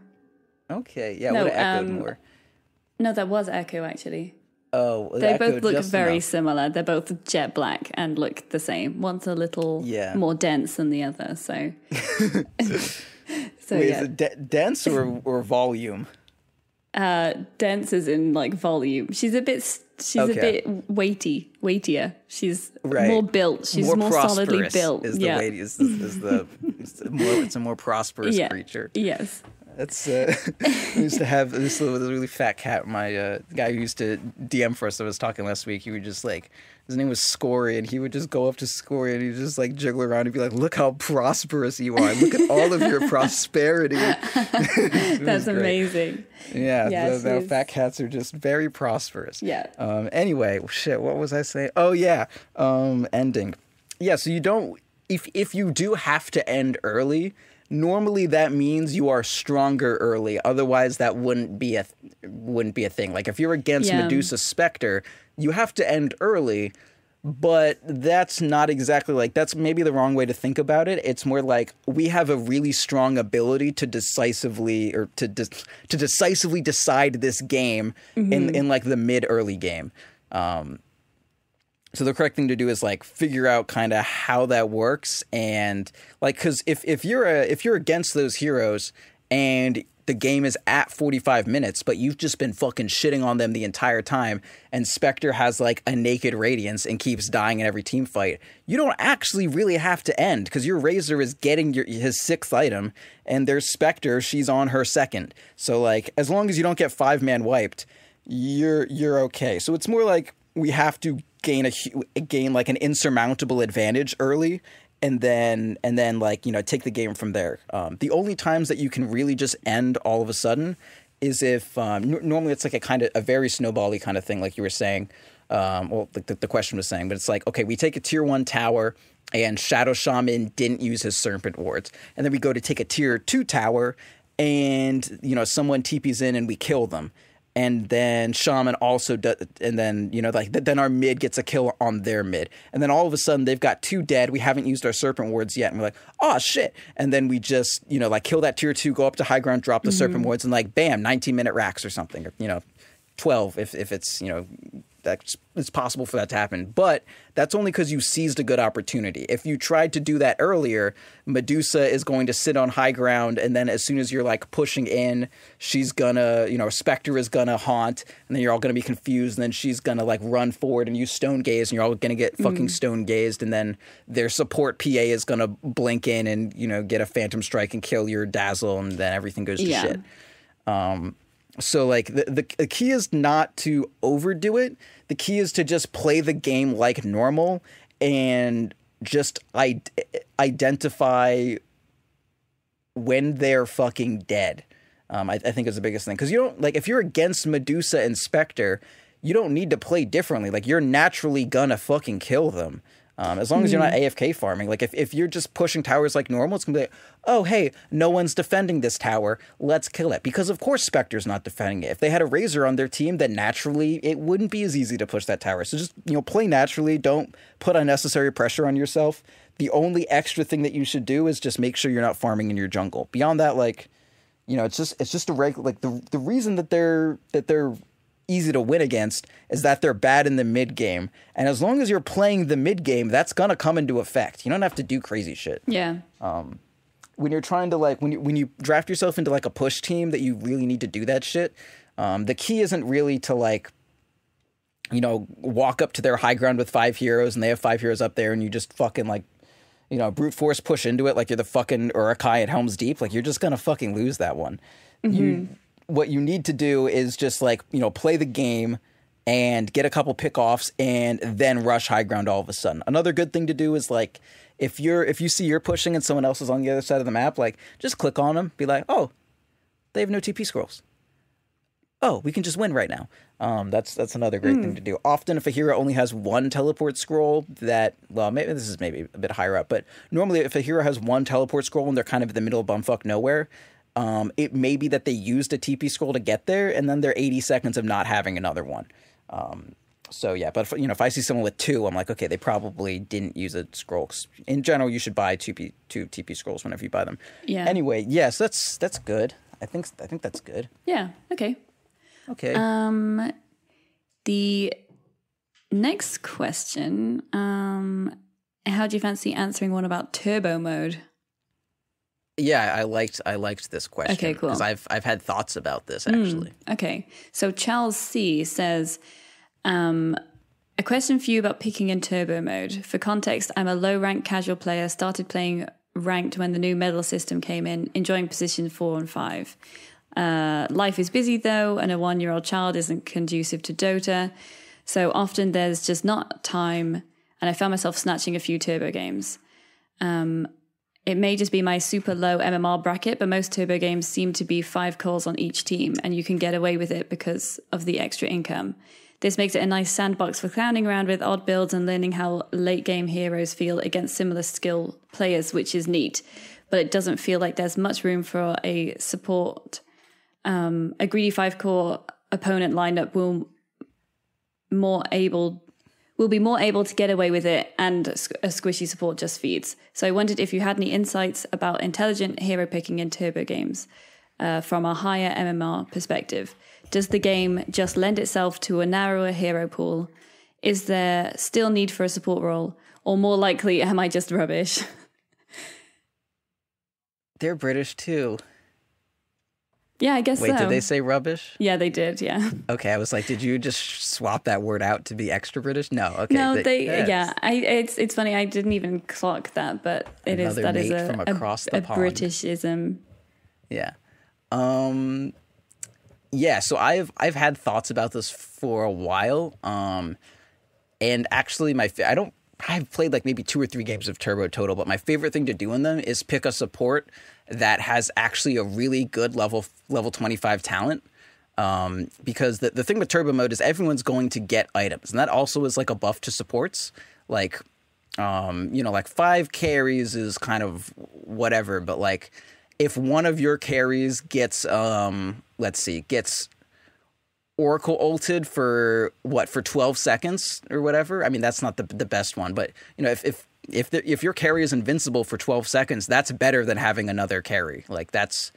Okay, yeah, no, what echoed more? No, that was Echo, actually. Oh, well, they both look very similar. They're both jet black and look the same. One's a little more dense than the other, so... Wait, is it dense or volume? Dense is in, like, volume. She's a bit weightier. She's more built. She's more solidly built. Is the weighty, it's a more prosperous creature. Yes. That's I used to have this really fat cat. My guy who used to DM for us that was talking last week, he would just, like, his name was Scory, and he would just go up to Scory and he'd just, like, jiggle around and be like, look how prosperous you are. Look at all of your prosperity. That's amazing. Yeah, the fat cats are just very prosperous. Yeah. Anyway, shit, what was I saying? Oh, yeah. Ending. Yeah, so you don't, if you do have to end early, normally that means you are stronger early. Otherwise, that wouldn't be a thing. Like, if you're against Medusa Spectre, you have to end early, but that's not exactly, like, that's maybe the wrong way to think about it. It's more like we have a really strong ability to decisively decide this game in like the mid-early game. So the correct thing to do is, like, figure out kind of how that works, and, like, because if you're against those heroes and the game is at 45 minutes, but you've just been fucking shitting on them the entire time, and Spectre has, like, a naked radiance and keeps dying in every team fight, you don't actually really have to end, because your Razor is getting his 6th item, and there's Spectre, she's on her 2nd. So, like, as long as you don't get 5-man wiped, you're okay. So it's more like we have to gain like an insurmountable advantage early, and then like, you know, take the game from there. The only times that you can really just end all of a sudden is if normally it's like a very snowbally kind of thing, like you were saying. Well, the question was saying, but it's like, okay, we take a tier 1 tower and Shadow Shaman didn't use his Serpent wards, and then we go to take a tier 2 tower and, you know, someone TPs in and we kill them. And then Shaman also does, and then, you know, like, then our mid gets a kill on their mid. And then all of a sudden they've got 2 dead. We haven't used our Serpent wards yet. And we're like, oh, shit. And then we just, you know, like, kill that tier 2, go up to high ground, drop the Serpent wards, and, like, bam, 19-minute racks or something. Or, you know, 12 if it's, you know, it's possible for that to happen. But that's only because you seized a good opportunity. If you tried to do that earlier, Medusa is going to sit on high ground, and then as soon as you're, like, pushing in, she's gonna, you know, Spectre is gonna haunt, and then you're all gonna be confused, and then she's gonna, like, run forward and use Stone Gaze, and you're all gonna get fucking Stone Gazed, and then their support PA is gonna blink in and, you know, get a Phantom Strike and kill your Dazzle, and then everything goes to shit. So, like, the key is not to overdo it. The key is to just play the game like normal and just identify when they're fucking dead. I think is the biggest thing. Because you don't, like, if you're against Medusa and Spectre, you don't need to play differently. Like, you're naturally gonna fucking kill them. As long as you're not AFK farming. Like, if you're just pushing towers like normal, it's gonna be like, oh, hey, no one's defending this tower, let's kill it. Because, of course, Spectre's not defending it. If they had a Razor on their team, then naturally it wouldn't be as easy to push that tower. So just, play naturally. Don't put unnecessary pressure on yourself. The only extra thing that you should do is just make sure you're not farming in your jungle. Beyond that, like, it's just a regular, like, the reason that they're easy to win against is that they're bad in the mid game, and as long as you're playing the mid game, that's gonna come into effect. You don't have to do crazy shit. Yeah. When you're trying to, like, when you draft yourself into, like, a push team that you really need to do that shit, the key isn't really to, like, walk up to their high ground with 5 heroes and they have 5 heroes up there and you just fucking, like, brute force push into it like you're the fucking Urukai at Helm's Deep. Like, you're just gonna fucking lose that one. What you need to do is just, like, play the game and get a couple pickoffs and then rush high ground all of a sudden. Another good thing to do is, like, if you see you're pushing and someone else is on the other side of the map, like, just click on them, be like, oh, they have no TP scrolls. Oh, we can just win right now. That's another great thing to do. Often, if a hero only has 1 teleport scroll, maybe this is maybe a bit higher up, but normally if a hero has 1 teleport scroll and they're kind of in the middle of bumfuck nowhere, it may be that they used a TP scroll to get there, and then they're 80 seconds of not having another one. So yeah, but if I see someone with 2, I'm like, okay, they probably didn't use a scroll. In general, you should buy 2 TP scrolls whenever you buy them. Yeah. Anyway, yes, that's good. I think that's good. Yeah. Okay. Okay. The next question, how do you fancy answering one about turbo mode? Yeah, I liked this question. Okay, cool. Because I've had thoughts about this, actually. Okay. So Charles C says, a question for you about picking in turbo mode. For context, I'm a low rank casual player, started playing ranked when the new medal system came in, enjoying position 4 and 5. Life is busy though, and a 1-year-old child isn't conducive to Dota, so often there's just not time, and I found myself snatching a few turbo games. It may just be my super low MMR bracket, but most turbo games seem to be 5 calls on each team, and you can get away with it because of the extra income. This makes it a nice sandbox for clowning around with odd builds and learning how late game heroes feel against similar skill players, which is neat, but it doesn't feel like there's much room for a support. A greedy 5-core opponent lineup will be more able to get away with it, and a squishy support just feeds. So I wondered if you had any insights about intelligent hero picking in turbo games from a higher MMR perspective. Does the game just lend itself to a narrower hero pool? Is there still need for a support role? Or more likely, am I just rubbish? They're British too. Yeah, I guess Wait, so. did they say rubbish? Yeah, they did, yeah. Okay, I was like, did you just swap that word out to be extra British? No, okay. No, it's funny, I didn't even clock that, but that is from across the pond. Britishism. Yeah. Yeah, so I've had thoughts about this for a while. And actually I've played like maybe 2 or 3 games of Turbo total, but my favorite thing to do in them is pick a support that has actually a really good level 25 talent. Because the thing with Turbo mode is everyone's going to get items, and that also is like a buff to supports. Like, like 5 carries is kind of whatever, but like if one of your carries gets, gets Oracle ulted for 12 seconds or whatever. I mean, that's not the best one, but if your carry is invincible for 12 seconds, that's better than having another carry. Like that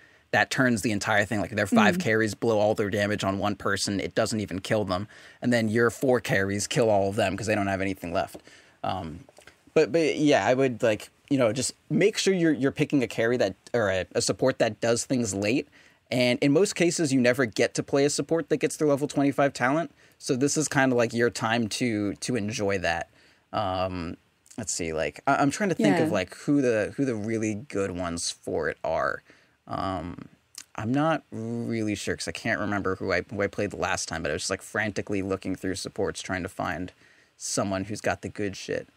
turns the entire thing. Like their 5 carries blow all their damage on one person. It doesn't even kill them. And then your 4 carries kill all of them because they don't have anything left. But yeah, I would just make sure you're picking a carry or a support that does things late. And in most cases, you never get to play a support that gets their level 25 talent. So this is kind of like your time to enjoy that. Let's see, like I'm trying to think of like who the really good ones for it are. I'm not really sure because I can't remember who I played the last time, but I was just like frantically looking through supports trying to find someone who's got the good shit.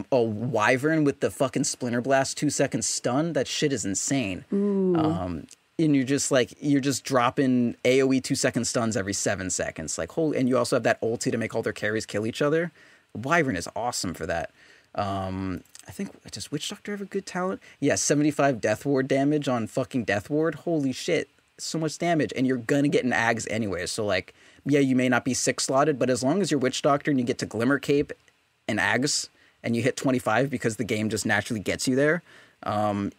Wyvern with the fucking Splinter Blast 2-second stun. That shit is insane. And you're just dropping AoE 2-second stuns every 7 seconds. Like, holy, and you also have that ulti to make all their carries kill each other. Wyvern is awesome for that. I think, does Witch Doctor have a good talent? Yeah, 75 Death Ward damage on fucking Death Ward. Holy shit, so much damage. And you're gonna get an Ags anyway. So, like, yeah, you may not be 6-slotted, but as long as you're Witch Doctor and you get to Glimmer Cape and Ags, and you hit 25 because the game just naturally gets you there,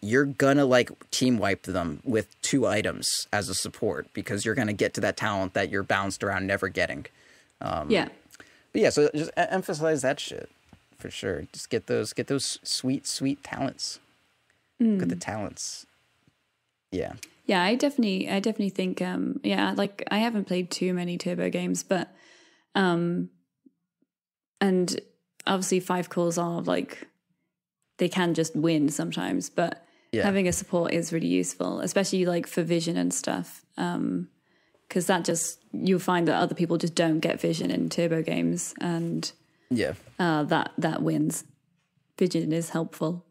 you're gonna, like, team wipe them with 2 items as a support because you're gonna get to that talent that you're bounced around never getting. Yeah. But yeah, so just emphasize that shit for sure. Just get those sweet talents. Get the talents. Yeah. Yeah, I definitely think like I haven't played too many turbo games, but and obviously 5 cores are like they can just win sometimes, but having a support is really useful, especially like for vision and stuff. Because that just, you'll find that other people just don't get vision in turbo games, and that wins. Vision is helpful.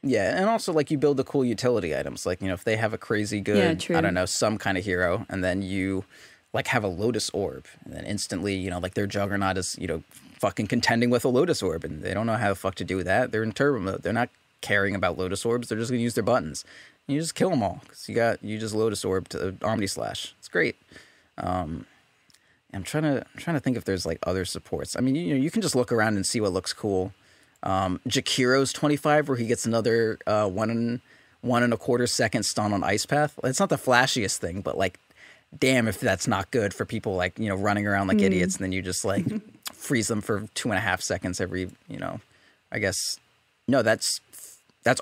Yeah, and also, like, you build the cool utility items. Like, you know, if they have a crazy good, I don't know, some kind of hero, and then you, like, have a Lotus Orb, and then instantly, you know, like, their Juggernaut is, you know, fucking contending with a Lotus Orb, and they don't know how the fuck to do that. They're in turbo mode. They're not caring about Lotus Orbs. They're just going to use their buttons. And you just kill them all, because you just Lotus Orb to Omni Slash. It's great. I'm trying to think if there's, like, other supports. I mean, you know, you can just look around and see what looks cool. Jakiro's 25, where he gets another 1.25 second stun on Ice Path. It's not the flashiest thing, but, like, damn if that's not good for people, like, you know, running around like idiots, and then you just, like, freeze them for 2.5 seconds every, you know, I guess. No, that's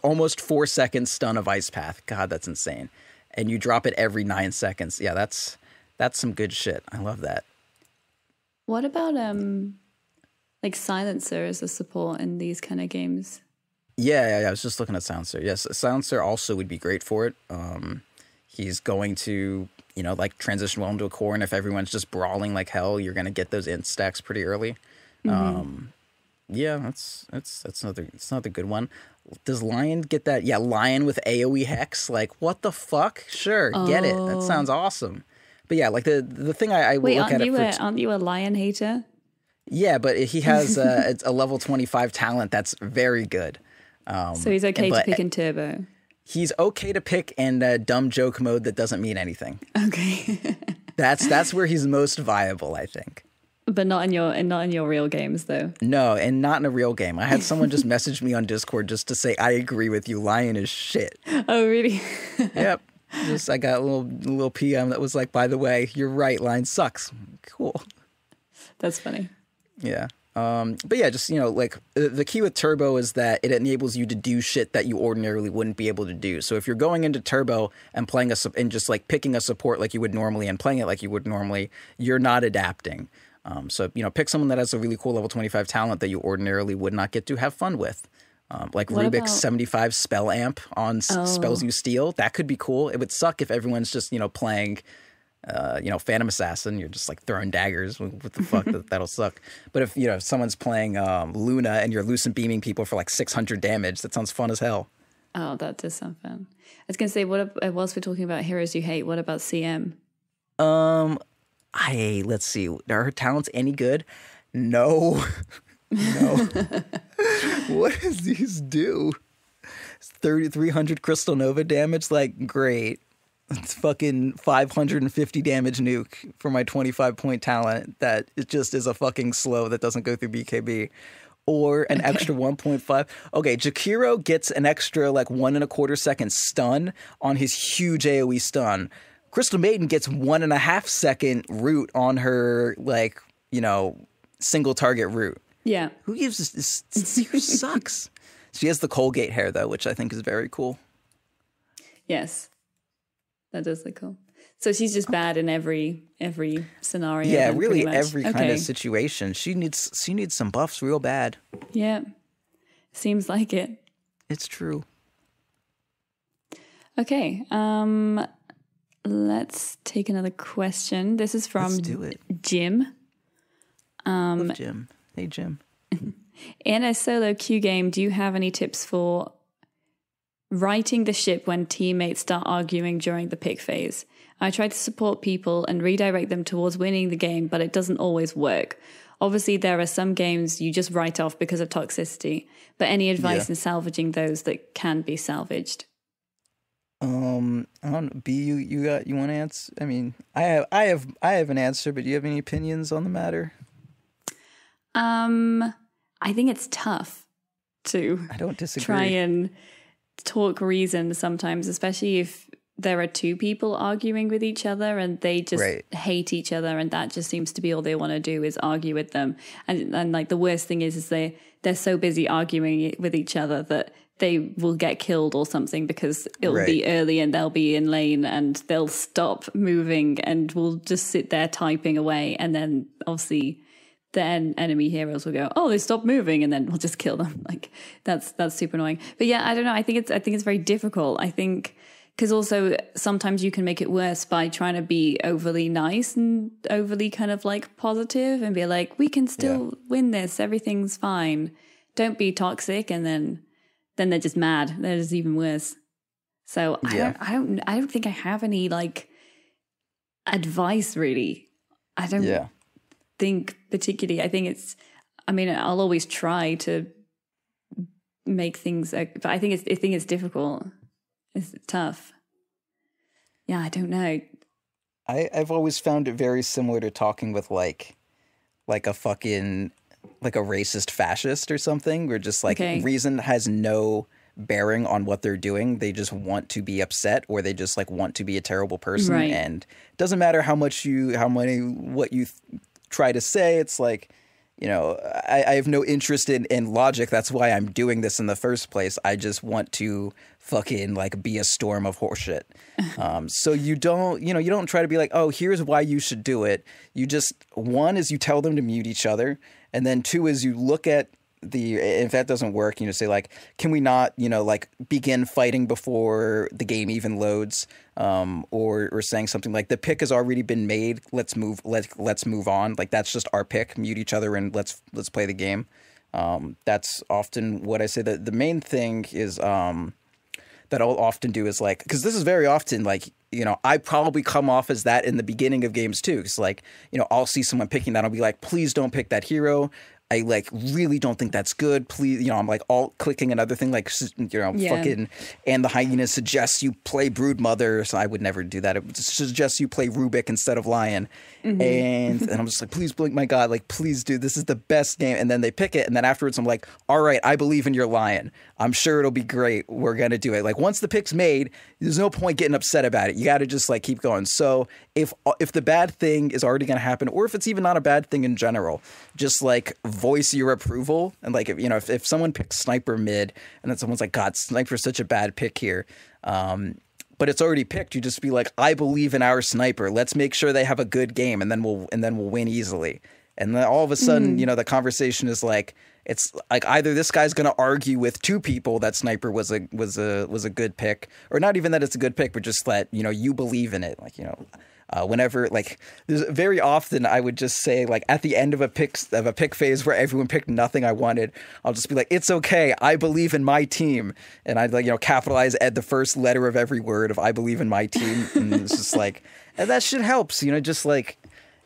almost 4 seconds stun of Ice Path. God, that's insane. And you drop it every 9 seconds. Yeah, that's some good shit. I love that. What about like Silencer as a support in these kind of games? Yeah. I was just looking at Silencer. Yes, Silencer also would be great for it. He's going to, you know, like, transition well into a core, and if everyone's just brawling like hell, you're going to get those int stacks pretty early. Yeah, that's another good one. Does Lion get that? Yeah, Lion with AoE Hex. Like, what the fuck? Sure, get it. That sounds awesome. But yeah, like, the thing I will look at it aren't you a Lion hater? Yeah, but he has a level 25 talent that's very good. So he's okay to pick in turbo. He's okay to pick in dumb joke mode that doesn't mean anything. Okay. That's where he's most viable, I think. But not in your real games, though. No, and not in a real game. I had someone just message me on Discord just to say, I agree with you. Lion is shit. Oh, really? Yep. I got a little PM that was like, by the way, you're right. Lion sucks. Cool. That's funny. Yeah. But yeah, just, you know, like, the key with Turbo is that it enables you to do shit that you ordinarily wouldn't be able to do. So if you're going into Turbo and playing and just, like, picking a support like you would normally and playing it like you would normally, you're not adapting. So, you know, pick someone that has a really cool level 25 talent that you ordinarily would not get to have fun with. Like Rubik's 75 spell amp on spells you steal. That could be cool. It would suck if everyone's just, you know, playing Phantom Assassin. You're just, like, throwing daggers. What the fuck? That'll suck. But if, you know, if someone's playing Luna and you're lucent beaming people for like 600 damage, that sounds fun as hell. Oh, that does sound fun. I was gonna say, whilst we're talking about heroes you hate, what about CM? Let's see. Are her talents any good? No. No. What does these do? 300 Crystal Nova damage? Like, great. It's fucking 550 damage nuke for my 25-point talent that it just is a fucking slow that doesn't go through BKB. Or an extra 1.5. Okay, Jakiro gets an extra, like, 1.25 second stun on his huge AoE stun. Crystal Maiden gets 1.5 second root on her, like, you know, single target root. Yeah. Who gives this? Who sucks? She has the Colgate hair, though, which I think is very cool. Yes. That does look cool. So she's just bad in every scenario. Yeah, really every kind of situation. She needs some buffs real bad. Yeah. Seems like it. It's true. Okay. Let's take another question. This is from Jim. Love Jim. Hey, Jim. In a solo queue game, do you have any tips for righting the ship when teammates start arguing during the pick phase. I try to support people and redirect them towards winning the game, but it doesn't always work. Obviously, there are some games you just write off because of toxicity, but any advice in salvaging those that can be salvaged? I don't know. B, you want to answer? I mean, I have an answer, but do you have any opinions on the matter? I think it's tough to I don't disagree. try and talk reason sometimes, especially if there are two people arguing with each other and they just hate each other, and that just seems to be all they want to do is argue with them. And like the worst thing is they're so busy arguing with each other that they will get killed or something because it'll be early and they'll be in lane and they'll stop moving and we'll just sit there typing away, and then obviously the enemy heroes will go, oh, they stopped moving, and then we'll just kill them. Like that's super annoying. But yeah, I don't know. I think it's very difficult. I think because also sometimes you can make it worse by trying to be overly nice and overly kind of like positive and be like, we can still win this. Everything's fine. Don't be toxic. And then they're just mad. They're just even worse. So I don't think I have any like advice really. I don't think particularly. I think I'll always try to make things, but I think it's difficult. It's tough. Yeah, I don't know. I've always found it very similar to talking with like a fucking like a racist fascist or something, where just like reason has no bearing on what they're doing. They just want to be upset, or they just like want to be a terrible person, and it doesn't matter what you try to say. It's like, you know, I have no interest in logic. That's why I'm doing this in the first place. I just want to fucking like be a storm of horseshit. So you don't try to be like, oh, here's why you should do it. You just, one is you tell them to mute each other. And then two is you look at if that doesn't work, say like, can we not, like begin fighting before the game even loads, or saying something like the pick has already been made. Let's move on. Like that's just our pick. Mute each other and let's play the game. That's often what I say. That the main thing is that I'll often do is like, because this is very often like, I probably come off as that in the beginning of games too. It's like, I'll see someone picking that. I'll be like, please don't pick that hero. I like really don't think that's good. Please, I'm like all clicking another thing like, fucking, and the hyena suggests you play Broodmother. So I would never do that. It suggests you play Rubik instead of Lion. Mm-hmm. And I'm just like, please, my God, like, please do. This is the best game. And then they pick it. And then afterwards I'm like, all right, I believe in your Lion. I'm sure it'll be great. We're going to do it. Like once the pick's made, there's no point getting upset about it. You got to just like keep going. So if the bad thing is already going to happen, or if it's even not a bad thing in general, just like voice your approval. And like, if someone picks Sniper mid and then someone's like, God, Sniper's such a bad pick here. But it's already picked. You just be like, I believe in our Sniper. Let's make sure they have a good game, and then we'll win easily. And then all of a sudden, the conversation is like, it's like either this guy's going to argue with two people that Sniper was a good pick, or not even that it's a good pick, but just that, you believe in it. Like, whenever like there's very often I would just say like at the end of a pick phase where everyone picked nothing I wanted, I'll just be like, it's okay, I believe in my team, and I'd like capitalize at the first letter of every word of I believe in my team, and it's just like, and that shit helps, just like,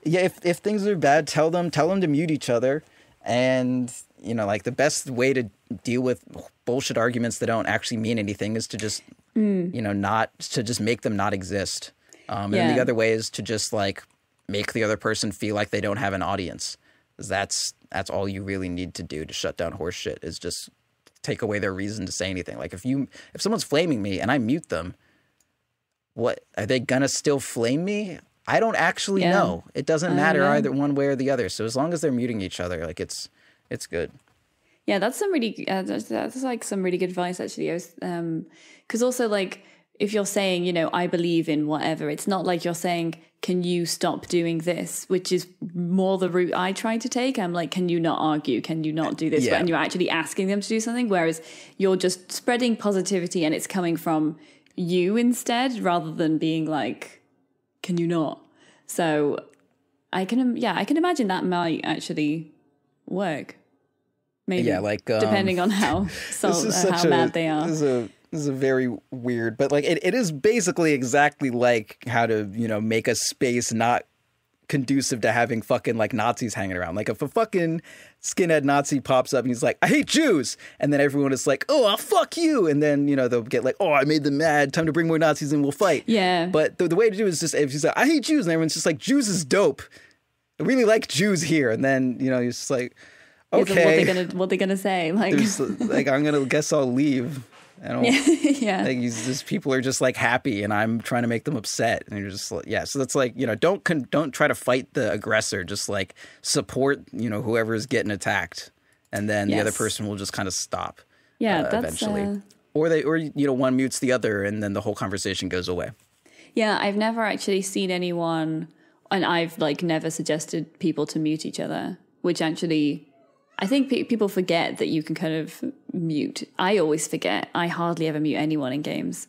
yeah, if things are bad, tell them to mute each other, and like the best way to deal with bullshit arguments that don't actually mean anything is to just not to just make them not exist. And then the other way is to just like make the other person feel like they don't have an audience. That's all you really need to do to shut down horse shit, is just take away their reason to say anything. Like if someone's flaming me and I mute them, what are they gonna still flame me? I don't actually know. It doesn't matter either one way or the other. So as long as they're muting each other, like it's good. Yeah, that's some really that's like some really good advice actually. Because also like, if you're saying, I believe in whatever, it's not like you're saying, can you stop doing this? Which is more the route I try to take. I'm like, can you not argue? Can you not do this? Yeah. And you're actually asking them to do something, whereas you're just spreading positivity and it's coming from you instead, rather than being like, can you not? So I can imagine that might actually work. Maybe. Yeah, like depending on how mad they are. This is This is a very weird, but like it is basically exactly like how to, make a space not conducive to having fucking like Nazis hanging around. Like if a fucking skinhead Nazi pops up and he's like, I hate Jews, and then everyone is like, oh, I'll fuck you, and then they'll get like, oh, I made them mad, time to bring more Nazis and we'll fight. Yeah. But the way to do it is just if he's like, I hate Jews, and everyone's just like, Jews is dope, I really like Jews here, and then you're just like, okay, what they gonna say? Like, like I'm gonna guess I'll leave. I don't. Yeah. Like these people are just like happy, and I'm trying to make them upset, and you're just like, yeah. So that's like, don't try to fight the aggressor. Just like support, whoever is getting attacked, and then the other person will just kind of stop. Yeah, that's eventually. Or one mutes the other, and then the whole conversation goes away. Yeah, I've never actually seen anyone, and I've like never suggested people to mute each other, which actually. I think people forget that you can kind of mute. I always forget. I hardly ever mute anyone in games.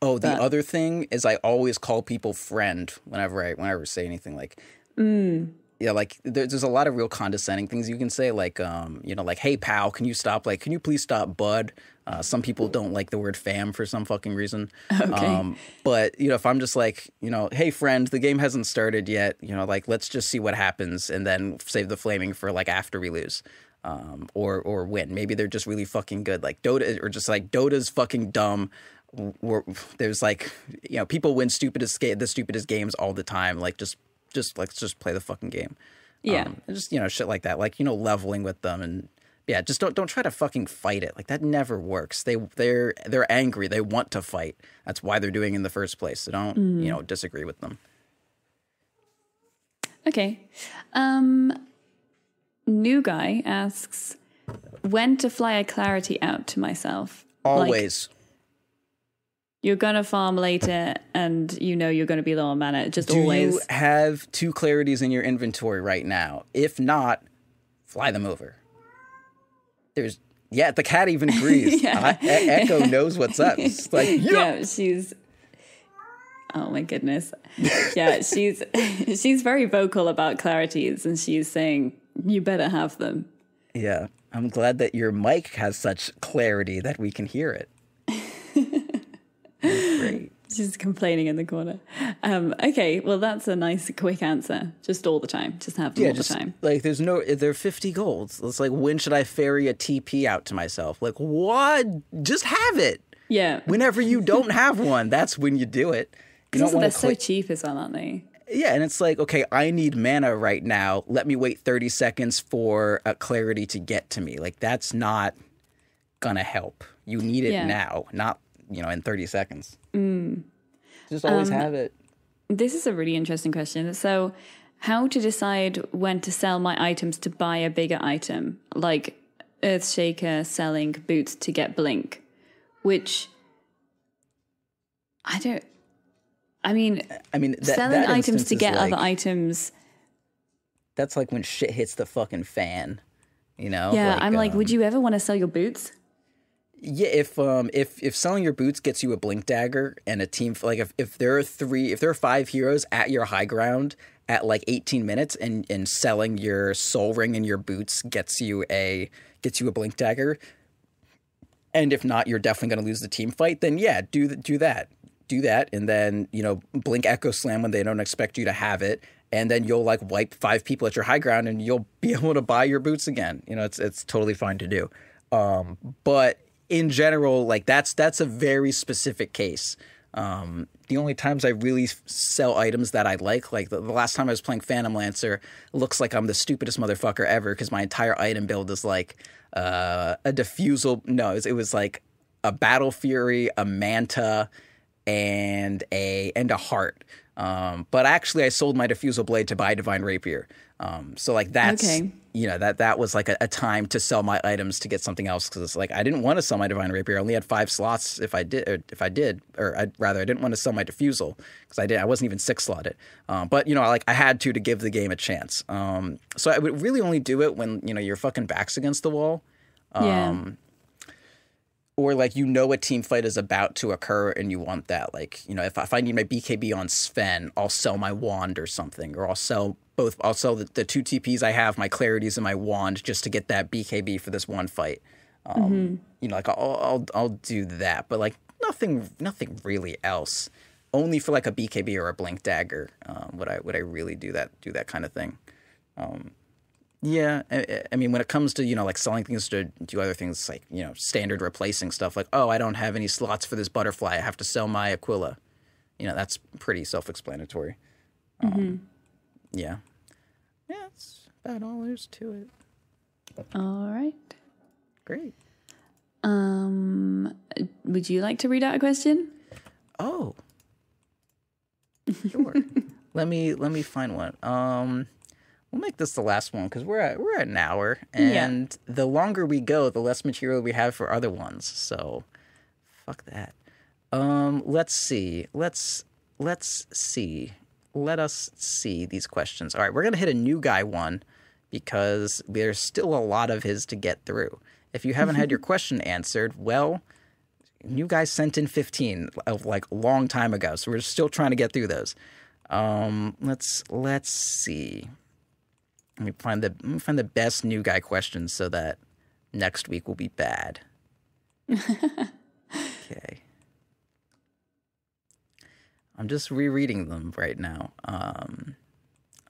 Oh, the other thing is I always call people friend whenever I say anything like, yeah, like there's a lot of real condescending things you can say, like, like, hey, pal, can you stop? Like, can you please stop, bud? Some people don't like the word fam for some fucking reason. Okay. But, if I'm just like, hey, friend, the game hasn't started yet, like, let's just see what happens and then save the flaming for like after we lose. Or win. Maybe they're just really fucking good. Like Dota, or just like Dota's fucking dumb. There's like, people win the stupidest games all the time. Like just let's just play the fucking game. Yeah. And just, shit like that. Like, leveling with them, and yeah, just don't try to fucking fight it. Like that never works. They're angry. They want to fight. That's why they're doing it in the first place. So don't, disagree with them. Okay. New Guy asks, when to fly a clarity out to myself? Always. Like, you're going to farm later and you're going to be low on mana. Just always. Do you have 2 clarities in your inventory right now? If not, fly them over. The cat even agrees. Echo knows what's up. It's like, yeah, she's... Oh my goodness. Yeah, she's very vocal about clarities, and she's saying, you better have them. Yeah, I'm glad that your mic has such clarity that we can hear it. Great. She's complaining in the corner. Okay, well, that's a nice quick answer. Just all the time. Just have them all the time. Like, there are 50 golds. It's like, when should I ferry a TP out to myself? Like, what? Just have it. Yeah. Whenever you don't have one, that's when you do it. Because they're so cheap as well, aren't they? Yeah, and it's like, okay, I need mana right now. Let me wait 30 seconds for a clarity to get to me. Like, that's not gonna help. You need it now, not, in 30 seconds. Just always have it. This is a really interesting question. So, how to decide when to sell my items to buy a bigger item, like Earthshaker selling boots to get Blink, which selling items to get other items. That's like when shit hits the fucking fan, Yeah, like, I'm like, would you ever want to sell your boots? Yeah, if selling your boots gets you a Blink Dagger and a team, like if there are 5 heroes at your high ground at like 18 minutes and selling your Soul Ring and your boots gets you a Blink Dagger, and if not, you're definitely going to lose the team fight, then yeah, do that, and then Blink Echo Slam when they don't expect you to have it, and then you'll like wipe 5 people at your high ground and you'll be able to buy your boots again. It's totally fine to do, but in general, like that's a very specific case. The only times I really sell items that I like the last time I was playing Phantom Lancer, looks like I'm the stupidest motherfucker ever because my entire item build is like a diffusal. No, it was like a Battle Fury, a Manta, and a heart. But actually, I sold my Diffusal Blade to buy Divine Rapier. So like that's that was like a time to sell my items to get something else, because it's like I didn't want to sell my Divine Rapier. I only had 5 slots I didn't want to sell my Diffusal because I wasn't even 6 slotted. But I had to give the game a chance. So I would really only do it when your fucking back's against the wall. Or like a team fight is about to occur and you want that. Like, if I need my BKB on Sven, I'll sell my wand or something, or I'll sell the 2 TPs I have, my clarities and my wand, just to get that BKB for this one fight. You know, like I'll do that, but like nothing really else. Only for like a BKB or a Blink Dagger would I really do that kind of thing. Yeah, I mean, when it comes to, you know, like selling things to do other things, like, you know, standard replacing stuff, like, oh, I don't have any slots for this butterfly, I have to sell my Aquila. You know, that's pretty self-explanatory. Yeah. Yeah, that's about all there's to it. All right. Great. Would you like to read out a question? Oh. Sure. Let me find one. We'll make this the last one because we're at an hour, and the longer we go, the less material we have for other ones. So, fuck that. Let's see. Let us see these questions. All right, we're gonna hit a new guy one because there's still a lot of his to get through. If you haven't had your question answered, well, new guy sent in 15 of like a long time ago, so we're still trying to get through those. Let's see. Let me find the best new guy questions so that next week will be bad. Okay. I'm just rereading them right now.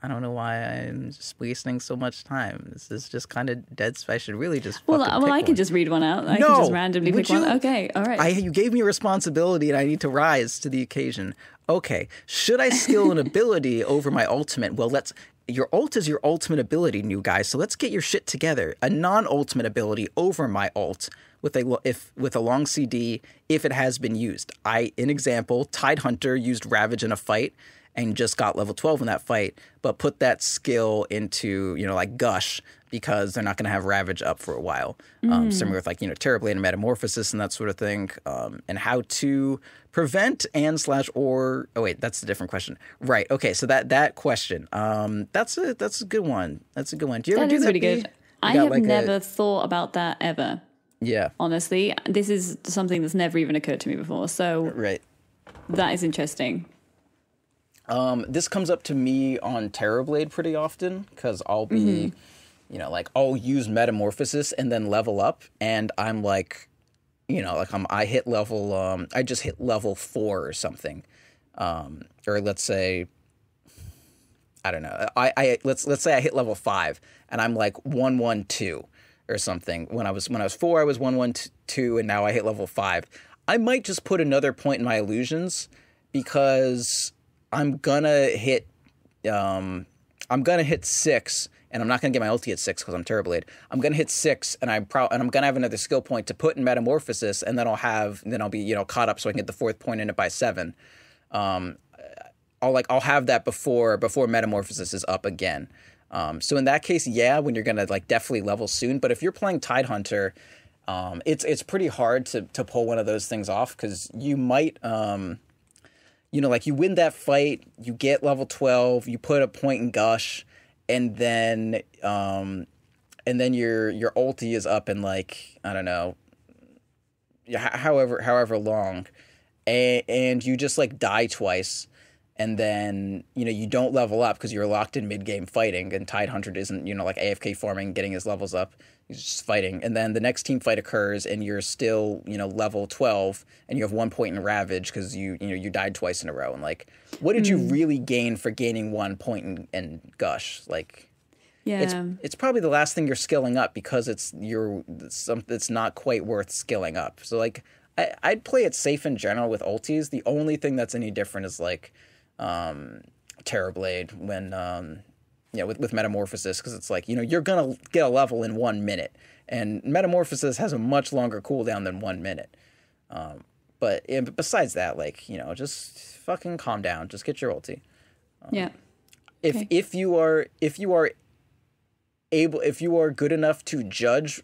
I don't know why I'm just wasting so much time. This is just kind of dead space. I should really just Well, pick I can just read one out. I can just randomly pick one. Okay, all right. You gave me a responsibility and I need to rise to the occasion. Okay, should I skill an ability over my ultimate? Well, your ult is your ultimate ability, new guy, so let's get your shit together. A non-ultimate ability over my ult with a long CD if it has been used. In example, Tidehunter used Ravage in a fight and just got level 12 in that fight, but put that skill into, you know, like Gush because they're not going to have Ravage up for a while. Similar with, like, you know, Terrorblade and Metamorphosis and that sort of thing. And how to prevent oh wait, that's a different question. Right. Okay. So that question, that's a good one. That's a good one. Do you ever do that? That is really good. I have never thought about that ever. Yeah. Honestly, this is something that's never even occurred to me before. So right. That is interesting. This comes up to me on Terrorblade pretty often because I'll be, you know, like I'll use Metamorphosis and then level up, and I'm like, you know, like I hit level, I just hit level 4 or something, or let's say, I don't know, let's say I hit level 5 and I'm like 112 or something. When I was 4, I was 112, and now I hit level 5. I might just put another point in my illusions because I'm gonna hit 6, and I'm not gonna get my ulti at 6 because I'm Terrorblade. I'm gonna hit 6, and I'm gonna have another skill point to put in Metamorphosis, and then I'll be, you know, caught up so I can get the 4th point in it by 7. I'll have that before Metamorphosis is up again. So in that case, yeah, when you're gonna like definitely level soon. But if you're playing Tidehunter, it's pretty hard to pull one of those things off because you might. You know, like you win that fight, you get level 12, you put a point in Gush, and then your ulti is up in like, I don't know, however long, and you just like die twice, and then, you know, you don't level up because you're locked in mid game fighting, and Tidehunter isn't, you know, like AFK farming, getting his levels up. He's just fighting, and then the next team fight occurs, and you're still, you know, level 12, and you have 1 point in Ravage because you died twice in a row. And like, what did you really gain for gaining 1 point in Gush? Like, yeah, it's probably the last thing you're skilling up because it's not quite worth skilling up. So like, I'd play it safe in general with ultis. The only thing that's any different is like Terrorblade when with Metamorphosis, because it's like, you know, you're gonna get a level in 1 minute, and Metamorphosis has a much longer cooldown than 1 minute. But besides that, like, you know, just fucking calm down, just get your ulti. If you are good enough to judge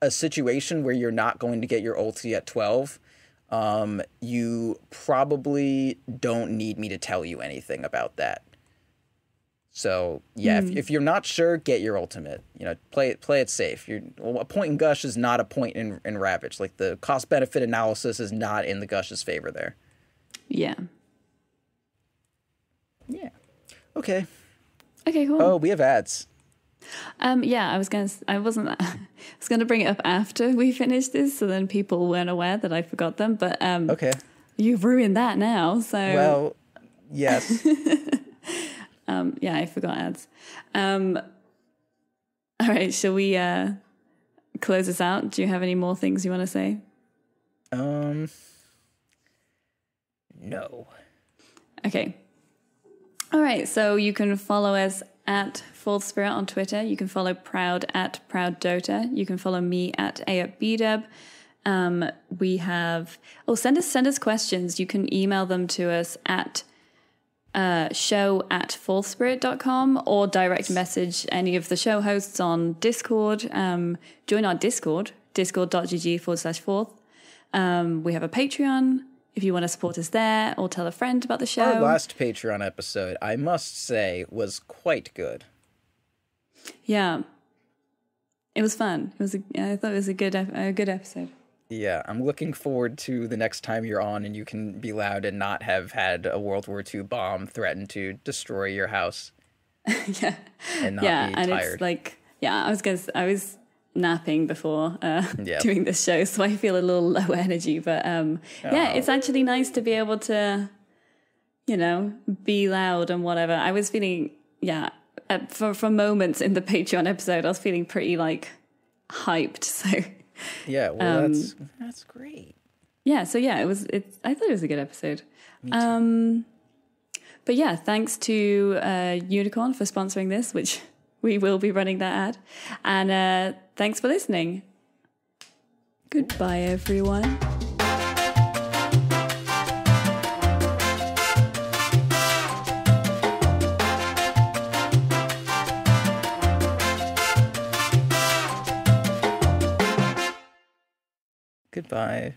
a situation where you're not going to get your ulti at 12, you probably don't need me to tell you anything about that. So yeah, if you're not sure, get your ultimate. You know, play it safe. A point in Gush is not a point in Ravage. Like, the cost benefit analysis is not in the Gush's favor there. Yeah. Yeah. Okay. Okay, cool. Oh, we have ads. Yeah, I was gonna bring it up after we finished this, so then people weren't aware that I forgot them. But Okay. you've ruined that now. So Well, yes. yeah, I forgot ads. All right, shall we close this out? Do you have any more things you want to say? No. Okay. All right, so you can follow us at Fourth Spirit on Twitter. You can follow Proud at Proud Dota. You can follow me at AupBDub. We have send us questions. You can email them to us at show@fourthspirit.com or direct message any of the show hosts on Discord. Join our Discord, discord.gg/fourth. We have a Patreon if you want to support us there, or tell a friend about the show. Our last Patreon episode, I must say, was quite good. Yeah, it was fun. I thought it was a good episode. Yeah, I'm looking forward to the next time you're on and you can be loud and not have had a World War II bomb threaten to destroy your house. Yeah, and not be and tired. It's like, I was napping before doing this show, so I feel a little low energy. But it's actually nice to be able to, be loud and whatever. I was feeling, for moments in the Patreon episode, I was feeling pretty like hyped. So yeah, well, that's great. Yeah, so I thought it was a good episode. Me too. But yeah, thanks to Unicorn for sponsoring this, which we will be running that ad. And thanks for listening. Goodbye, everyone. Goodbye.